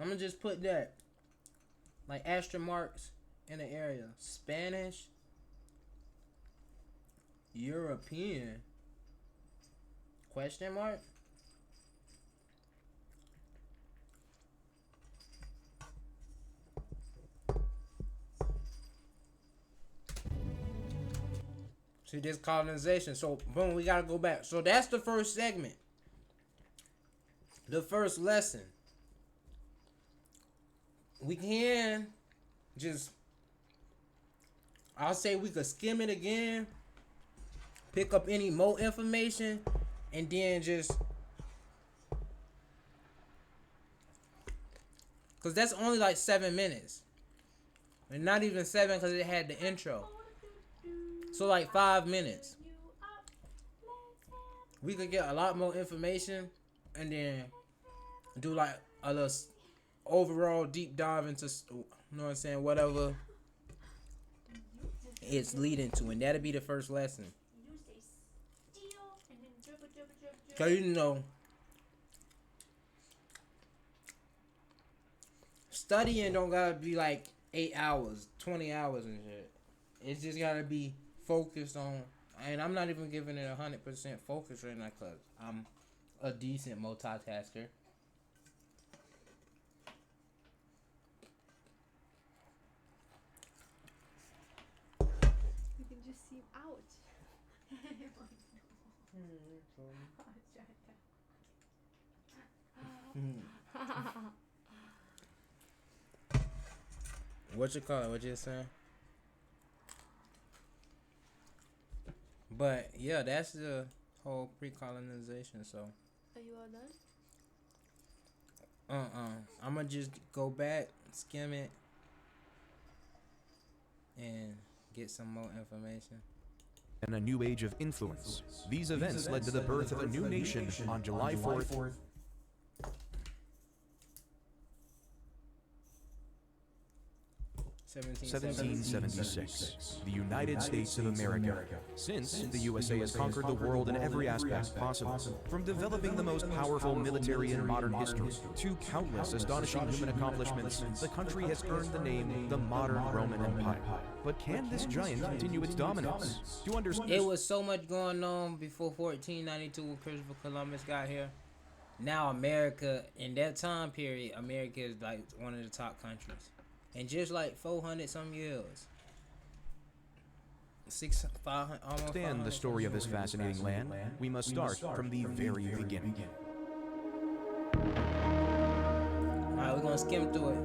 I'm gonna just put that, like, asterisk marks in the area. Spanish, European, question mark? See, this colonization. So, boom, we gotta go back. So that's the first segment. The first lesson. We can just, I'll say we could skim it again, pick up any more information, and then just, because that's only like 7 minutes. And not even 7 because it had the intro. So like 5 minutes. We could get a lot more information and then do like a little overall deep dive into, you know what I'm saying, whatever it's leading to. And that'll be the first lesson. Because, you know, studying don't gotta be like 8 hours, 20 hours and shit. It's just gotta be focused on, and I'm not even giving it 100% focus right now because I'm a decent multitasker. You can just see ouch. What you call it? What you saying? But yeah, that's the whole pre-colonization. So Are you all done? I'm gonna just go back, skim it, and get some more information. and a new age of influence. These events led to the birth of a new nation on July 4th, 1776, the United States of America. Since, the USA has conquered the world in every aspect possible, from developing the most powerful military in modern history to countless astonishing human accomplishments, the country has earned the name the modern Roman Empire. But can this giant continue its dominance? To understand, It was so much going on before 1492 when Christopher Columbus got here. Now America, in that time period, America is like one of the top countries. And just like 400 some years. 500, almost understand the story of this fascinating land, we must start from the very beginning. Alright, we're gonna skim through it.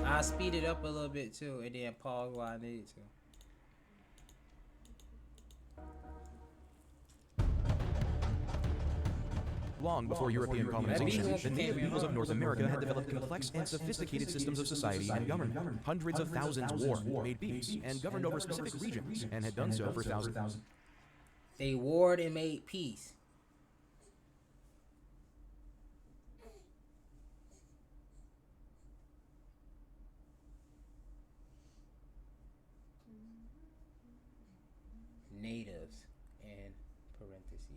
I'll speed it up a little bit too, and then pause while I need to. Long before European colonization, the native peoples of North America had developed complex and sophisticated systems of society and government. Hundreds of thousands warred, made peace, and governed over specific regions, and had done so for thousands. They warred and made peace. Natives, in parentheses.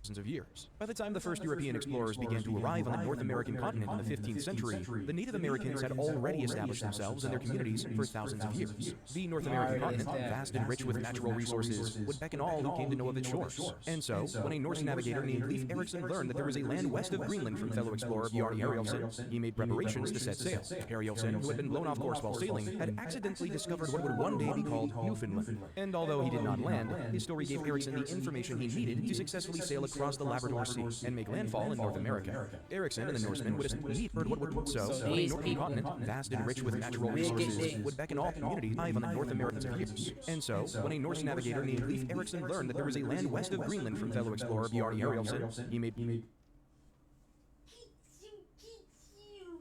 of years. By the time the first European explorers began to arrive on the North American continent in the 15th century, the Native Americans had already established themselves and their communities for thousands of years. The North American continent, vast and rich with natural resources, would beckon all who came to know of its shores. And so, when a Norse navigator named Leif Erikson learned that there was a land west of Greenland from fellow explorer Bjarne Arielson, he made preparations to set sail. Arielson, who had been blown off course while sailing, had accidentally discovered what would one day be called Newfoundland. And although he did not land, his story gave Erikson the information he needed to successfully sail across the Labrador Sea and make landfall in North America. Erikson and the Norsemen would heard what would so when a Northern continent, vast and rich with natural resources, would beckon all communities live on the North Americans of years. And so, when a Norse navigator named Leif Erikson learned that there was a land west of Greenland from fellow explorer Bjarne Arielson, he made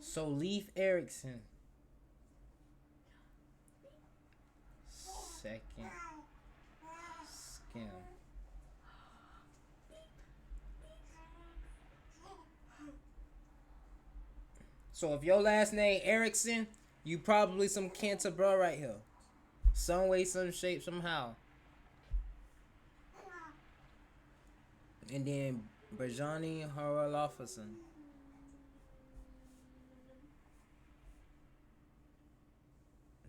So Leif Erikson. Second skim. So if your last name Erickson, you probably some cancer bro right here. Some way, some shape, somehow. And then Bjarne Haraldsson.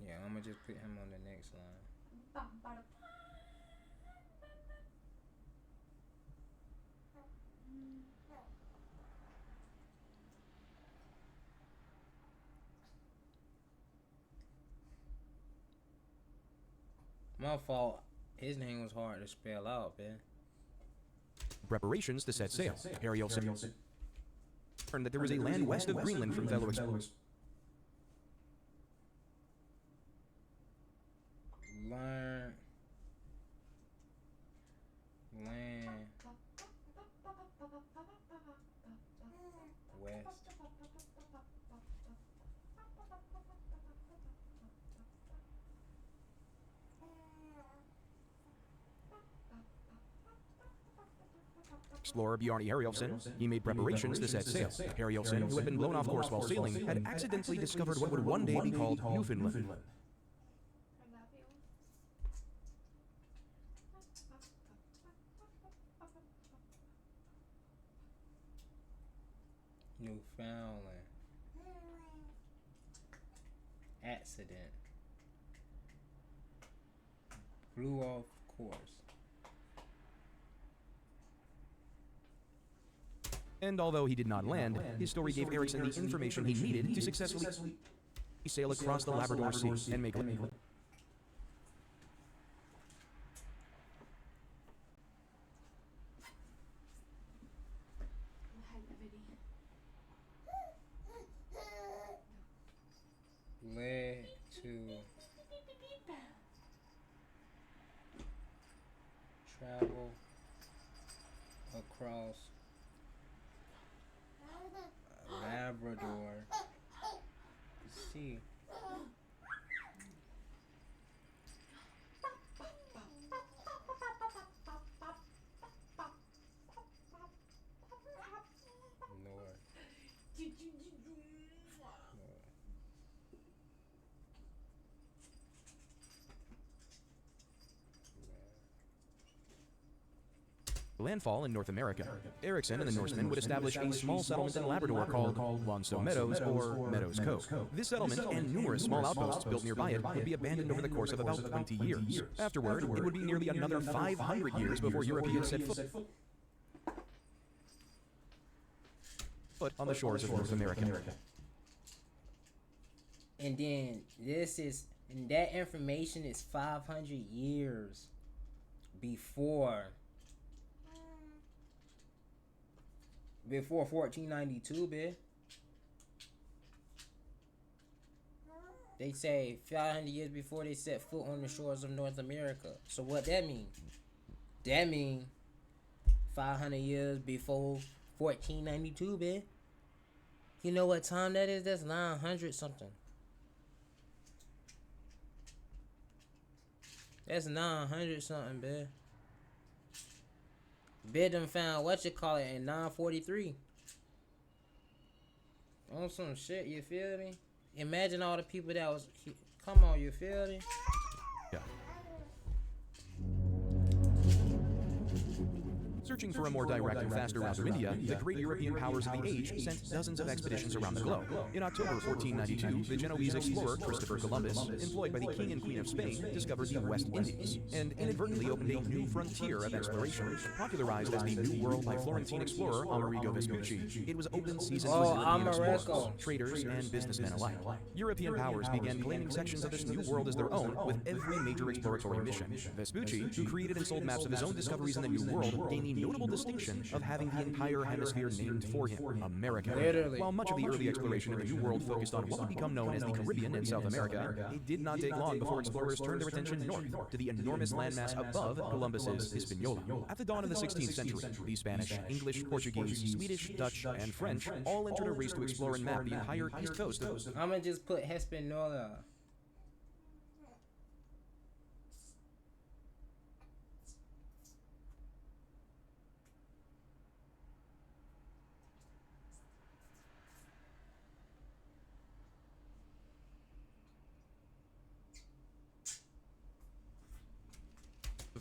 Yeah, I'm gonna just put him on the next line. My fault. His name was hard to spell out, man. preparations to set sail. Arielson learned that there was a land west of Greenland from fellow explorers. Land west. Explorer Bjarne Arielson, he made preparations to set sail. Arielson, who had been blown off course while sailing, had accidentally discovered what would one day be called Newfoundland. Newfoundland. Accident. Blew off course. And although he did not land, his story gave Erikson the information he needed to successfully sail across the Labrador Sea and make led to travel across Labrador Sea. landfall in North America. Erikson and the Norsemen would establish a small settlement in Labrador called Longstow Meadows or Meadows Cove. This settlement and numerous small outposts built nearby it would be abandoned over the course of about 20 years. Afterward, it would be nearly another 500 years before Europeans set foot on the shores of North America. And then and that information is 500 years before 1492, bitch. They say 500 years before they set foot on the shores of North America. So what that mean? That mean 500 years before 1492, bitch. You know what time that is? That's 900 something. That's 900 something, bitch. Bid them found in 943. On some shit, you feel me? Imagine all the people that was. Come on, you feel me? Yeah. Searching for a more direct and faster route to India, the great European powers of the age sent dozens of expeditions around the globe. In October 1492, the Genoese explorer Christopher Columbus, employed by the King and Queen of Spain, discovered the West Indies, and inadvertently opened a new frontier of exploration. Popularized as the New World by Florentine explorer Amerigo Vespucci, it was open season to European explorers, traders, and businessmen alike. European powers began claiming sections of this new world as their own, with every major exploratory mission. Vespucci, who created and sold maps of his own discoveries in the New World, gained the notable distinction of having the entire hemisphere named for him, America. Literally. While much of the early exploration of the New World focused on what would become known as the Caribbean and South America, it did not take long before explorers turned their attention north to the enormous landmass above Columbus's Hispaniola. At the dawn of the 16th century, the Spanish, English, Portuguese, Swedish, Dutch, and French all entered a race to explore and map the entire east coast of I'm gonna just put Hispaniola.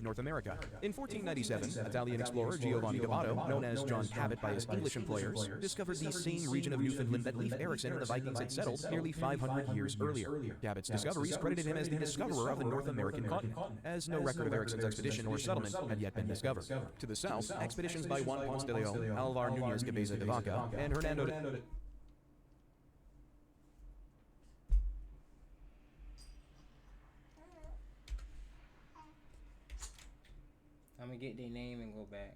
North America. In 1497, Italian explorer Giovanni Gavato, known as John Cabot by his English employers, discovered the same region of Newfoundland that Leif Erikson and the Vikings had settled nearly 500 years earlier. Cabot's discoveries credited him as the discoverer of the North American continent, as no record of Erikson's expedition or settlement had yet been discovered. To the south, expeditions by Juan Ponce de Leon, Alvar Núñez Cabeza de Vaca, and Hernando de... I'm gonna get their name and go back.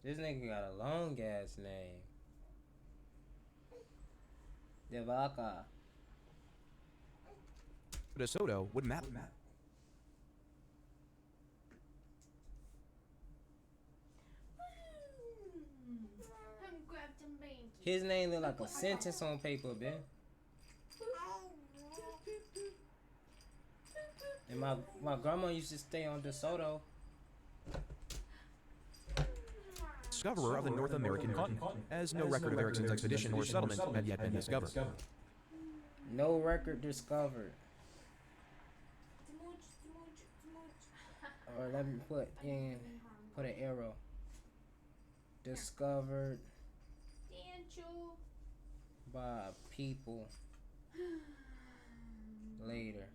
This nigga got a long ass name. De Vaca. De Soto would map. His name look like a sentence on paper, man. And my grandma used to stay on DeSoto. Discoverer of the North American continent, as no record of Erikson's expedition or settlement had yet been discovered. No record discovered. Or let me put an arrow. Discovered by people later.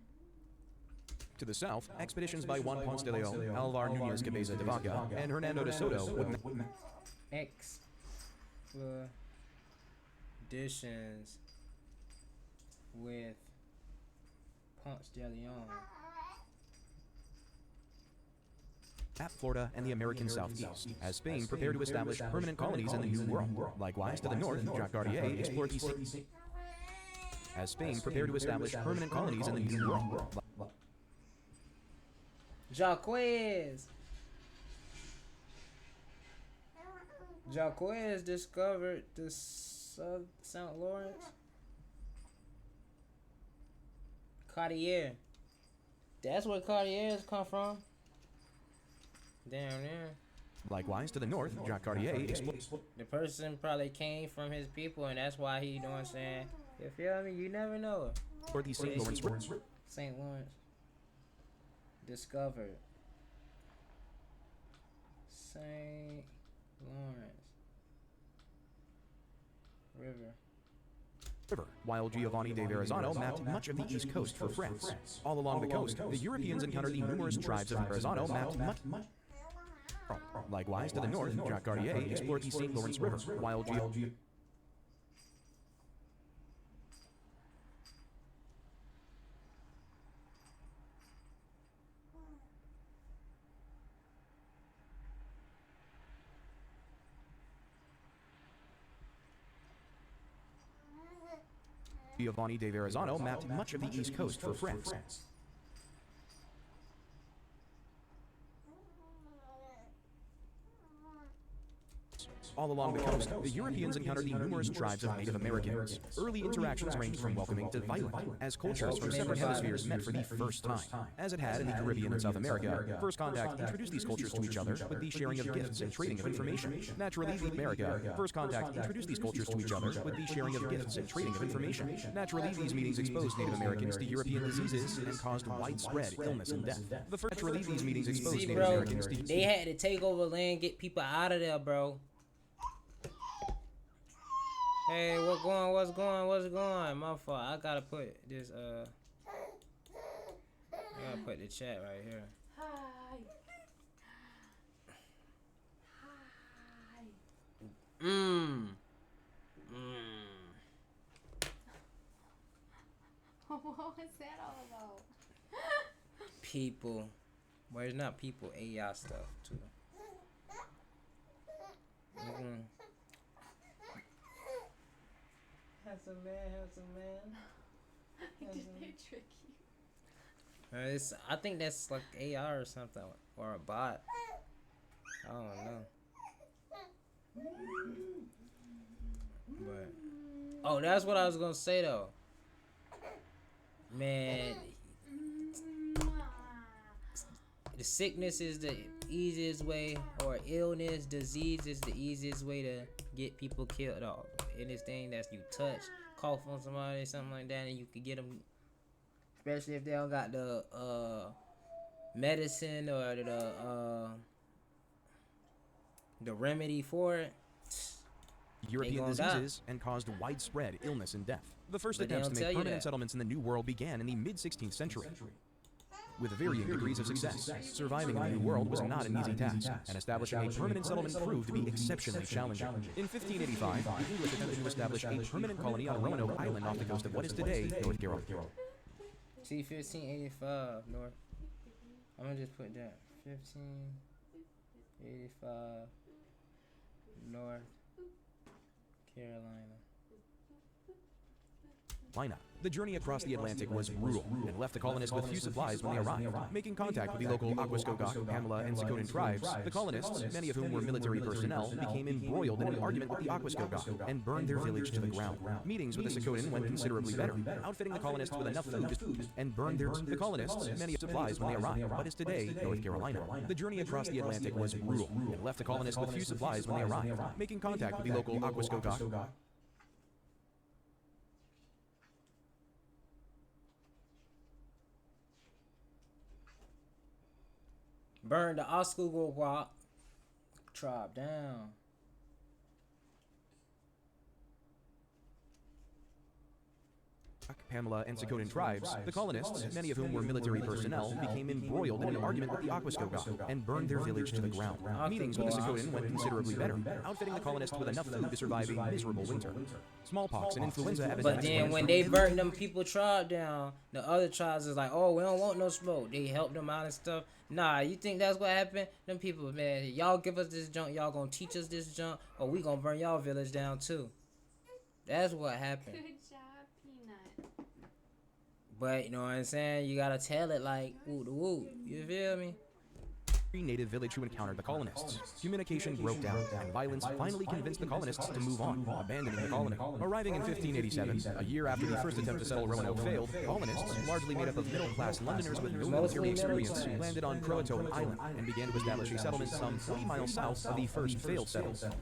To the south, expeditions by Juan Ponce de Leon, Alvar Núñez Cabeza de Vaca, and Hernando de Soto would expeditions with Ponce de Leon. Map Florida and the American Southeast, as Spain prepared to establish permanent colonies in the New World. Likewise, to the north, Jacques Cartier explored the sea. As Spain prepared to establish permanent colonies in the New World. Jacques discovered the St. Lawrence. Cartier. That's where Cartiers come from. Down there. Likewise, to the north, Jacques Cartier explored. The person probably came from his people, and that's why he, you know what I'm saying? You feel me? You never know. Or the St. Lawrence River. St. Lawrence. Discovered. St. Lawrence River. While Giovanni de Verrazano mapped much of the east coast for France. All along the coast, the Europeans encountered the numerous tribes of Verrazano mapped much. Likewise, to the north, Jacques Cartier explored the St. Lawrence River, while Giovanni de Verrazano mapped much of the east coast for France. All All along the coast, the Europeans encountered the numerous tribes of Native Americans. Early interactions ranged from welcoming to violent, as cultures from separate hemispheres met for the first time. As it had in the Caribbean and South America, first contact introduced these cultures to each other with the sharing of gifts and trading of information. Naturally, first contact introduced these cultures to each other with the sharing of gifts and trading of information. Naturally, these meetings exposed Native Americans to European diseases and caused widespread illness and death. Naturally, these meetings exposed See, Native bro, Americans to they had to take over land, get people out of there, bro. Hey, what's going? My fault. I gotta put this, I gotta put the chat right here. Hi. Hi. What was that all about? People. Well, it's not people, AI stuff, too. Handsome man. Did they trick you? I think that's like AI or something, or a bot. I don't know. But oh, that's what I was gonna say though. Man, the sickness is the easiest way, or illness, disease is the easiest way to get people killed off. Anything that you touch, cough on somebody, something like that, and you can get them. Especially if they don't got the medicine or the remedy for it. European gonna die. diseases and caused widespread illness and death. The first But they attempts don't to tell make you permanent that. settlements in the New World began in the mid-16th century. With varying degrees of success, surviving in the New World was not an easy task, and establishing a permanent settlement proved to be exceptionally challenging. In 1585, the English attempted to establish a permanent colony on Roanoke Island off the coast of what is today North Carolina. See, 1585 North. I'm gonna just put that 1585 North Carolina. The journey across the Atlantic was brutal and left the colonists with few supplies when they arrived. Making contact with the local Aquascogoc, Pamela, and Seconan tribes, the colonists, many of whom were military personnel, became embroiled in an argument with the Aquascogoc and burned their village to the ground. Meetings with the Seconan went considerably better, outfitting the colonists with enough food and burned the colonists many supplies when they arrived, what is today North Carolina. The journey across the Atlantic was brutal and left the colonists with few supplies when they arrived. Making contact with the local Aquascogoc, Burn the Oscogoc tribe down. Pamela, and Seconan tribes, the colonists, many of whom were military personnel, became embroiled in an argument with the Aquascogoc and burned their village to the ground. Meetings with the Seconan went considerably better, outfitting the colonists with enough food to survive a miserable winter. Smallpox and influenza But epidemics. then when they burnt them people tribe down, the other tribes is like, oh, we don't want no smoke. They helped them out and stuff. Nah, you think that's what happened? Them people, man, y'all give us this junk, y'all gonna teach us this junk, or we gonna burn y'all village down too. That's what happened. Good job, Peanut. But you know what I'm saying? You gotta tell it like woo to woo. You feel me? Native village who encountered the colonists. Communication broke down, and violence finally convinced the colonists to move on, abandoning the colony. Arriving in 1587, a year after the first attempt to settle Roanoke failed, colonists, largely made up of middle-class Londoners with no military experience, landed on Croatoan Island and began to establish a settlement some 40 miles south of the first failed settlement.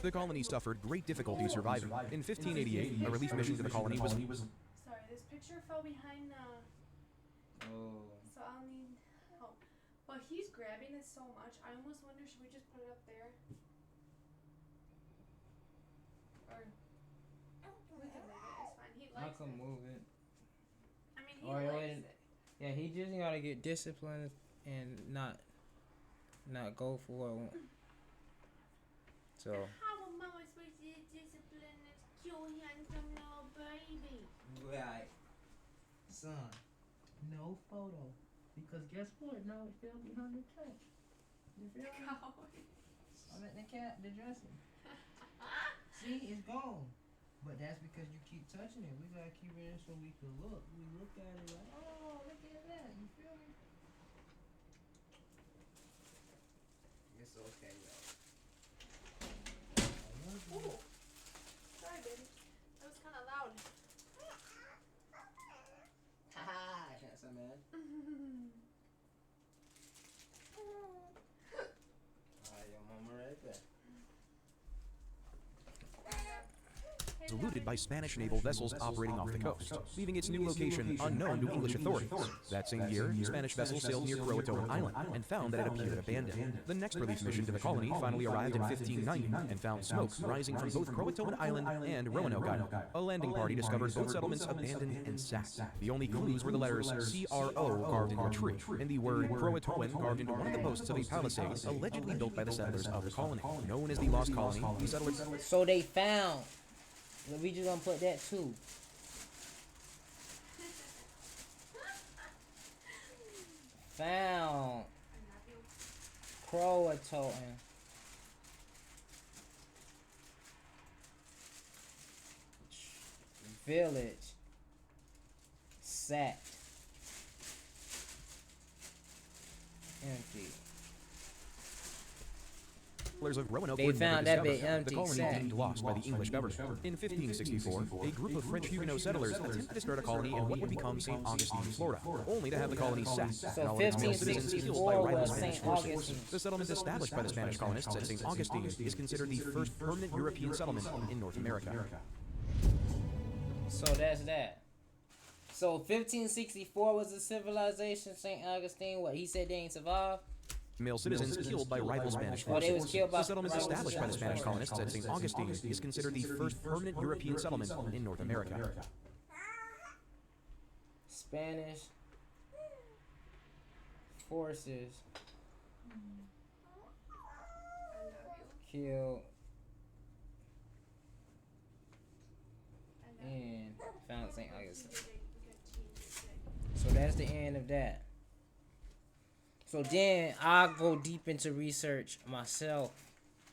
The colony suffered great difficulty surviving. In 1588, a relief mission to the colony was... Sorry, this picture fell behind Oh. so I'll need help. But he's grabbing this so much, I almost wonder, should we just put it up there? Or we can leave it, it's fine. He I likes can it. move it. I mean, he Oh, likes wait. it. Yeah, he just gotta get disciplined and not go for it. So How am I supposed to discipline this cute handsome little baby? right. son. No photo. Because guess what? No, it fell behind the couch. You feel me? I'm at the cat, the dressing. See, it's gone. But that's because you keep touching it. We gotta keep it in so we can look. We look at it like, oh, look at that. You feel me? It's okay, though. Ooh. Sorry, baby. That was kind of loud. Haha, handsome man. Alright, your mama right there. Eluded by Spanish naval vessels operating off the coast, leaving its new location unknown to English authorities. That same year, Spanish vessels sailed near Croatoan Island and found that it appeared abandoned. The next relief mission to the colony finally arrived in 1590 and found smoke rising from both Croatoan Island and Roanoke Island. A landing party discovered both settlements abandoned and sacked. The only clues were the letters CRO carved into a tree and the word Croatoan carved into one of the posts of a palisade allegedly built by the settlers of the colony. Known as the Lost Colony, the settlers... So they found. We just gonna put that too. Found Croatoan. Village sacked. Empty. Of Roanoke They were never found that discovered. bit empty, The colony sad. deemed lost by the English government. In 1564, a group of French Huguenot settlers attempted to start a colony in what would become St. Augustine, Florida, only to have the colony sacked and all of its male citizens killed by 1564 rival was Spanish St. forces. Augustine. The settlement established by the Spanish colonists at St. Augustine is considered the first permanent European settlement in North America. So that's that. So 1564 was the civilization, St. Augustine. What, he said they ain't survived? Male citizens killed by rival Spanish Oh, they was forces. killed by The settlement rival established by the Spanish Spanish colonists at St. Augustine is considered the first permanent European settlement in North America. Spanish forces killed and found St. Augustine. So that's the end of that. So then I'll go deep into research myself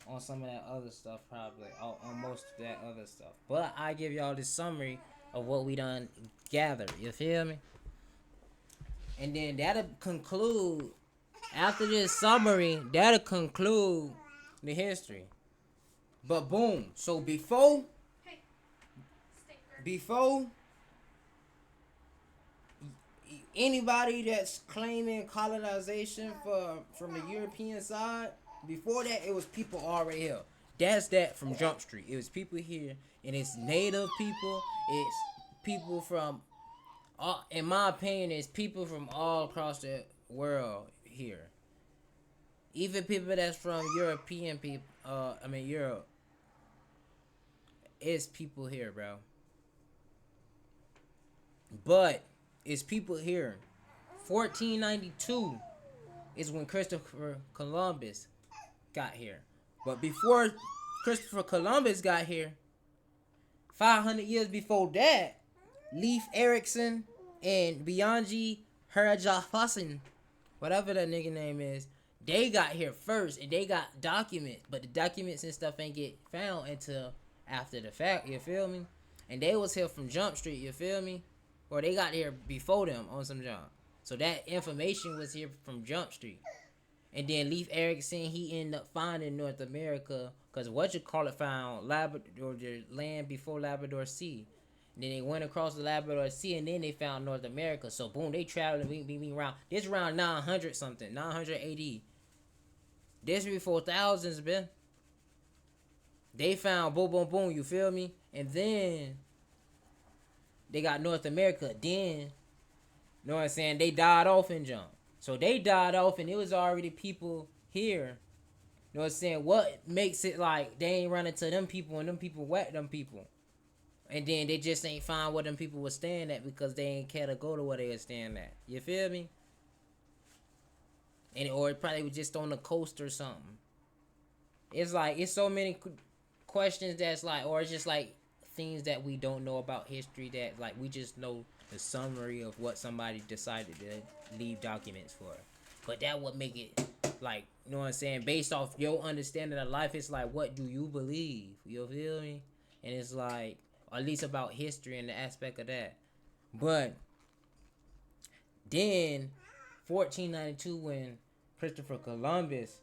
on some of that other stuff, probably on most of that other stuff. But I give y'all this summary of what we done gathered. You feel me? And then that'll conclude, after this summary, that'll conclude the history. But boom. So before anybody that's claiming colonization from the European side, before that it was people already here. That's that from Jump Street. It was people here, and it's native people. It's people from, in my opinion, it's people from all across the world here. Even people that's from European people. Europe. It's people here, bro. But it's people here. 1492 is when Christopher Columbus got here. But before Christopher Columbus got here, 500 years before that, Leif Erikson and Bjarne Herjolfsson, whatever that nigga name is, they got here first and they got documents. But the documents and stuff ain't get found until after the fact, you feel me? And they was here from Jump Street, you feel me? Or they got here before them on some jump. So that information was here from Jump Street. And then Leif Erikson, he ended up finding North America. Because found Labrador, the land before Labrador Sea. And then they went across the Labrador Sea and then they found North America. So boom, they traveled and around. This around 900 something, 900 AD. This before thousands, man. They found boom, boom, boom, you feel me? And then they got North America. Then, you know what I'm saying? They died off and jump. So they died off and it was already people here. You know what I'm saying? What makes it like they ain't running to them people and them people whack them people? And then they just ain't find where them people was staying at because they ain't care to go to where they was staying at. You feel me? Or it probably was just on the coast or something. It's like, it's so many questions that's like, or it's just like things that we don't know about history that like we just know a summary of what somebody decided to leave documents for. But that would make it like, you know what I'm saying, based off your understanding of life. It's like, what do you believe? You feel me? And it's like, at least about history and the aspect of that. But then 1492, when Christopher Columbus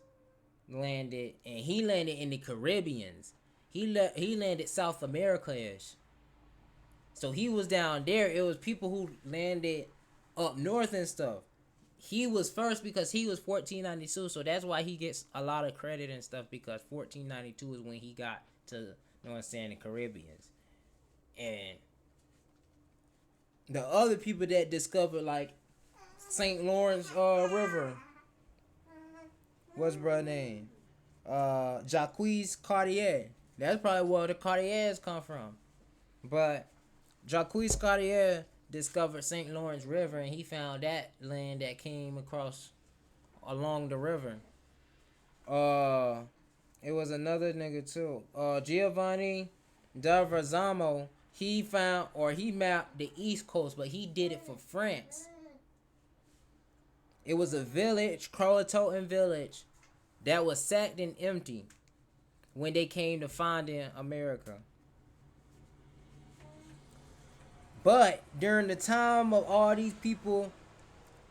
landed, and he landed in the Caribbeans. He landed South America-ish. So he was down there. It was people who landed up north and stuff. He was first because he was 1492, so that's why he gets a lot of credit and stuff, because 1492 is when he got to, you know what I'm saying, the Caribbeans. And the other people that discovered, like, St. Lawrence River, what's brother name? Jacques Cartier. That's probably where the Cartiers come from. But Jacques Cartier discovered St. Lawrence River, and he found that land that came across along the river. It was another nigga too. Giovanni da Verrazano. He mapped the East Coast, but he did it for France. It was a village, Croatoan village, that was sacked and empty when they came to finding America. But during the time of all these people,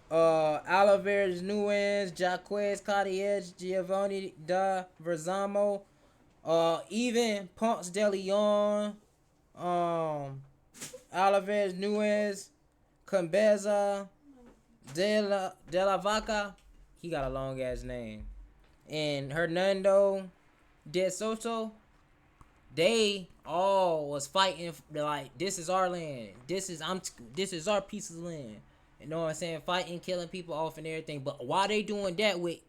Oliver Nunes, Jacques Cartier, Giovanni da Verrazano, even Ponce de Leon, Oliver Nunes, Cabeza de la Vaca, he got a long ass name, and Hernando de Soto, they all was fighting like, this is our land, this is our piece of land. You know what I'm saying? Fighting, killing people off and everything. But while they doing that with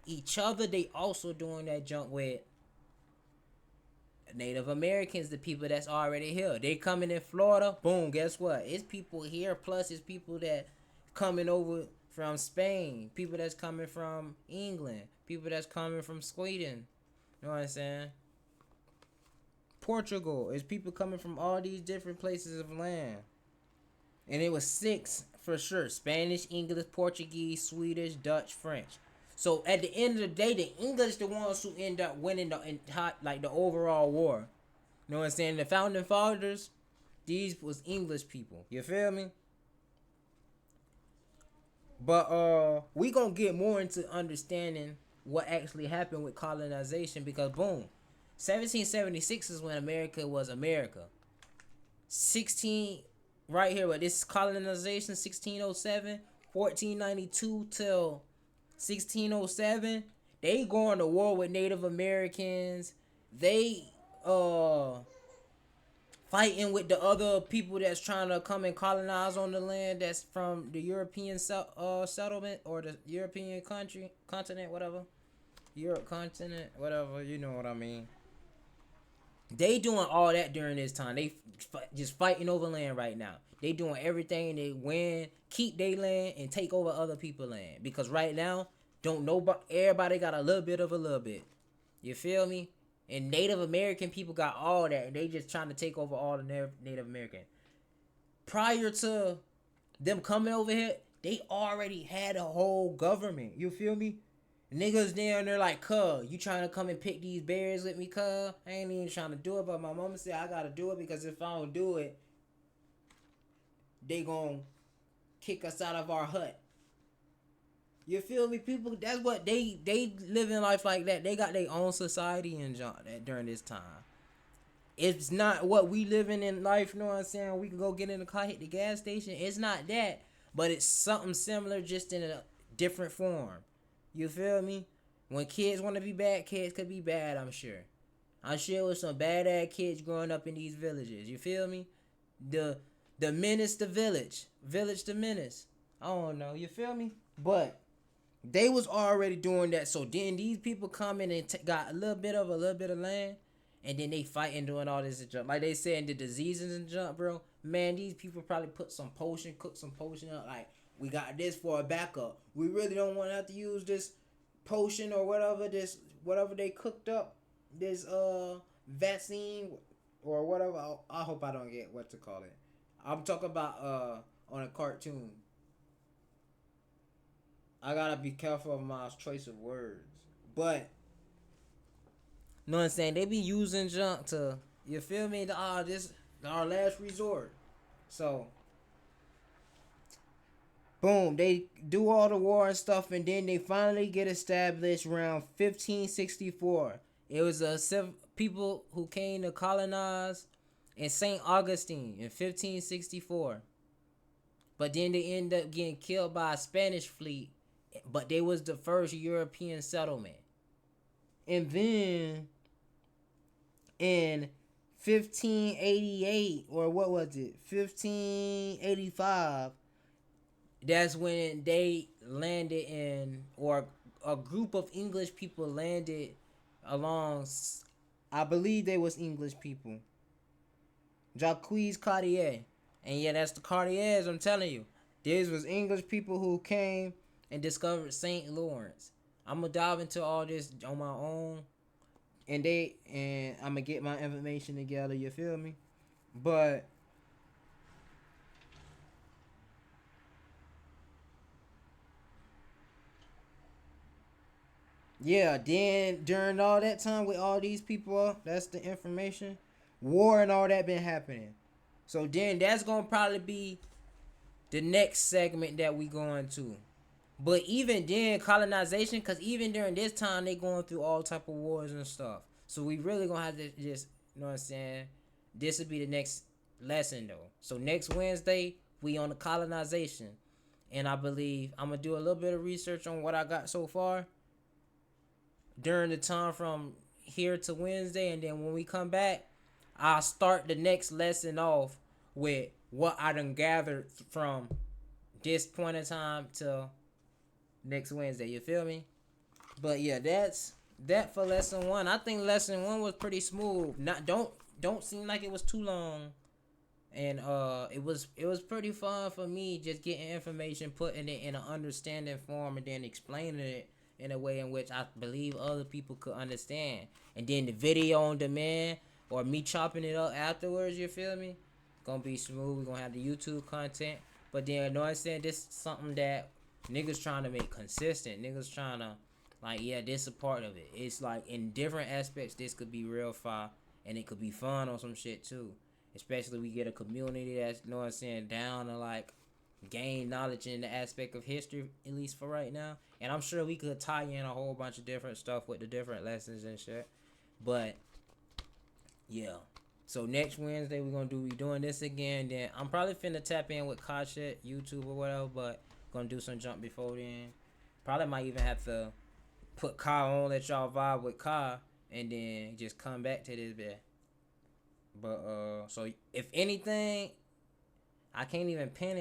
each other, they also doing that junk with Native Americans, the people that's already here. They coming in Florida, boom, guess what? It's people here, plus it's people that coming over from Spain, people that's coming from England, people that's coming from Sweden. You know what I'm saying? Portugal, is people coming from all these different places of land. And it was 6 for sure: Spanish, English, Portuguese, Swedish, Dutch, French. So at the end of the day, the English the ones who end up winning the overall war. You know what I'm saying? The founding fathers, these was English people. You feel me? But we gonna get more into understanding what actually happened with colonization, because boom, 1776 is when America was America. 16 right here, but this colonization, 1607, 1492 till 1607, they going to war with Native Americans. They fighting with the other people that's trying to come and colonize on the land that's from the European settlement, or the European continent, whatever. Europe continent, whatever, you know what I mean. They doing all that during this time. They just fighting over land right now. They doing everything they win, keep their land, and take over other people's land. Because right now, everybody got a little bit of a little bit. You feel me? And Native American people got all that, and they just trying to take over all the Native American. Prior to them coming over here, they already had a whole government. You feel me? Niggas down there like, cuz, you trying to come and pick these berries with me, cuz? I ain't even trying to do it, but my mama said I gotta do it, because if I don't do it, they gon' kick us out of our hut. You feel me? People, that's what they live in life like that. They got their own society and during this time. It's not what we living in life, you know what I'm saying? We can go get in the car, hit the gas station. It's not that, but it's something similar, just in a different form. You feel me? When kids want to be bad, kids could be bad, I'm sure. I'm sure with some bad-ass kids growing up in these villages. You feel me? The menace the village. Village the menace. I don't know. You feel me? But they was already doing that. So then these people come in and got a little bit of land. And then they fighting, doing all this junk. Like they saying the diseases and junk, bro. Man, these people probably cook some potion up. Like, we got this for a backup. We really don't want to have to use this potion or whatever they cooked up. This vaccine or whatever. I hope I don't get what to call it. I'm talking about on a cartoon. I gotta be careful of my choice of words. But, you know what I'm saying? They be using junk to, you feel me? This our last resort. So, boom, they do all the war and stuff, and then they finally get established around 1564. It was people who came to colonize in St. Augustine in 1564. But then they end up getting killed by a Spanish fleet. But they was the first European settlement. And then in 1588, or what was it? 1585, that's when they landed in, or a group of English people landed along, I believe they was English people. Jacques Cartier. And yeah, that's the Cartiers, I'm telling you. These was English people who came and discovered St. Lawrence. I'm gonna dive into all this on my own, and I'm gonna get my information together. You feel me? But yeah, then during all that time with all these people, that's the information. War and all that been happening. So then that's gonna probably be the next segment that we going to. But even then, colonization, because even during this time, they going through all type of wars and stuff. So we really going to have to just, you know what I'm saying? This will be the next lesson, though. So next Wednesday, we on the colonization. And I believe I'm going to do a little bit of research on what I got so far during the time from here to Wednesday. And then when we come back, I'll start the next lesson off with what I done gathered from this point in time to next Wednesday, you feel me? But yeah, that's that for lesson 1. I think lesson 1 was pretty smooth. Don't seem like it was too long, and it was pretty fun for me just getting information, putting it in an understanding form, and then explaining it in a way in which I believe other people could understand. And then the video on demand or me chopping it up afterwards, you feel me? Gonna be smooth. We're gonna have the YouTube content, but then you know what I'm saying, this is something that niggas trying to make consistent. Niggas trying to, like, yeah, this a part of it. It's like in different aspects, this could be real fire, and it could be fun on some shit too. Especially we get a community that's, you know what I'm saying, down to like gain knowledge in the aspect of history, at least for right now. And I'm sure we could tie in a whole bunch of different stuff with the different lessons and shit. But yeah. So next Wednesday we doing this again. Then I'm probably finna tap in with Ka shit, YouTube or whatever, but gonna do some jump before then. Probably might even have to put Ka on, let y'all vibe with Ka, and then just come back to this bit. But so if anything, I can't even pin it.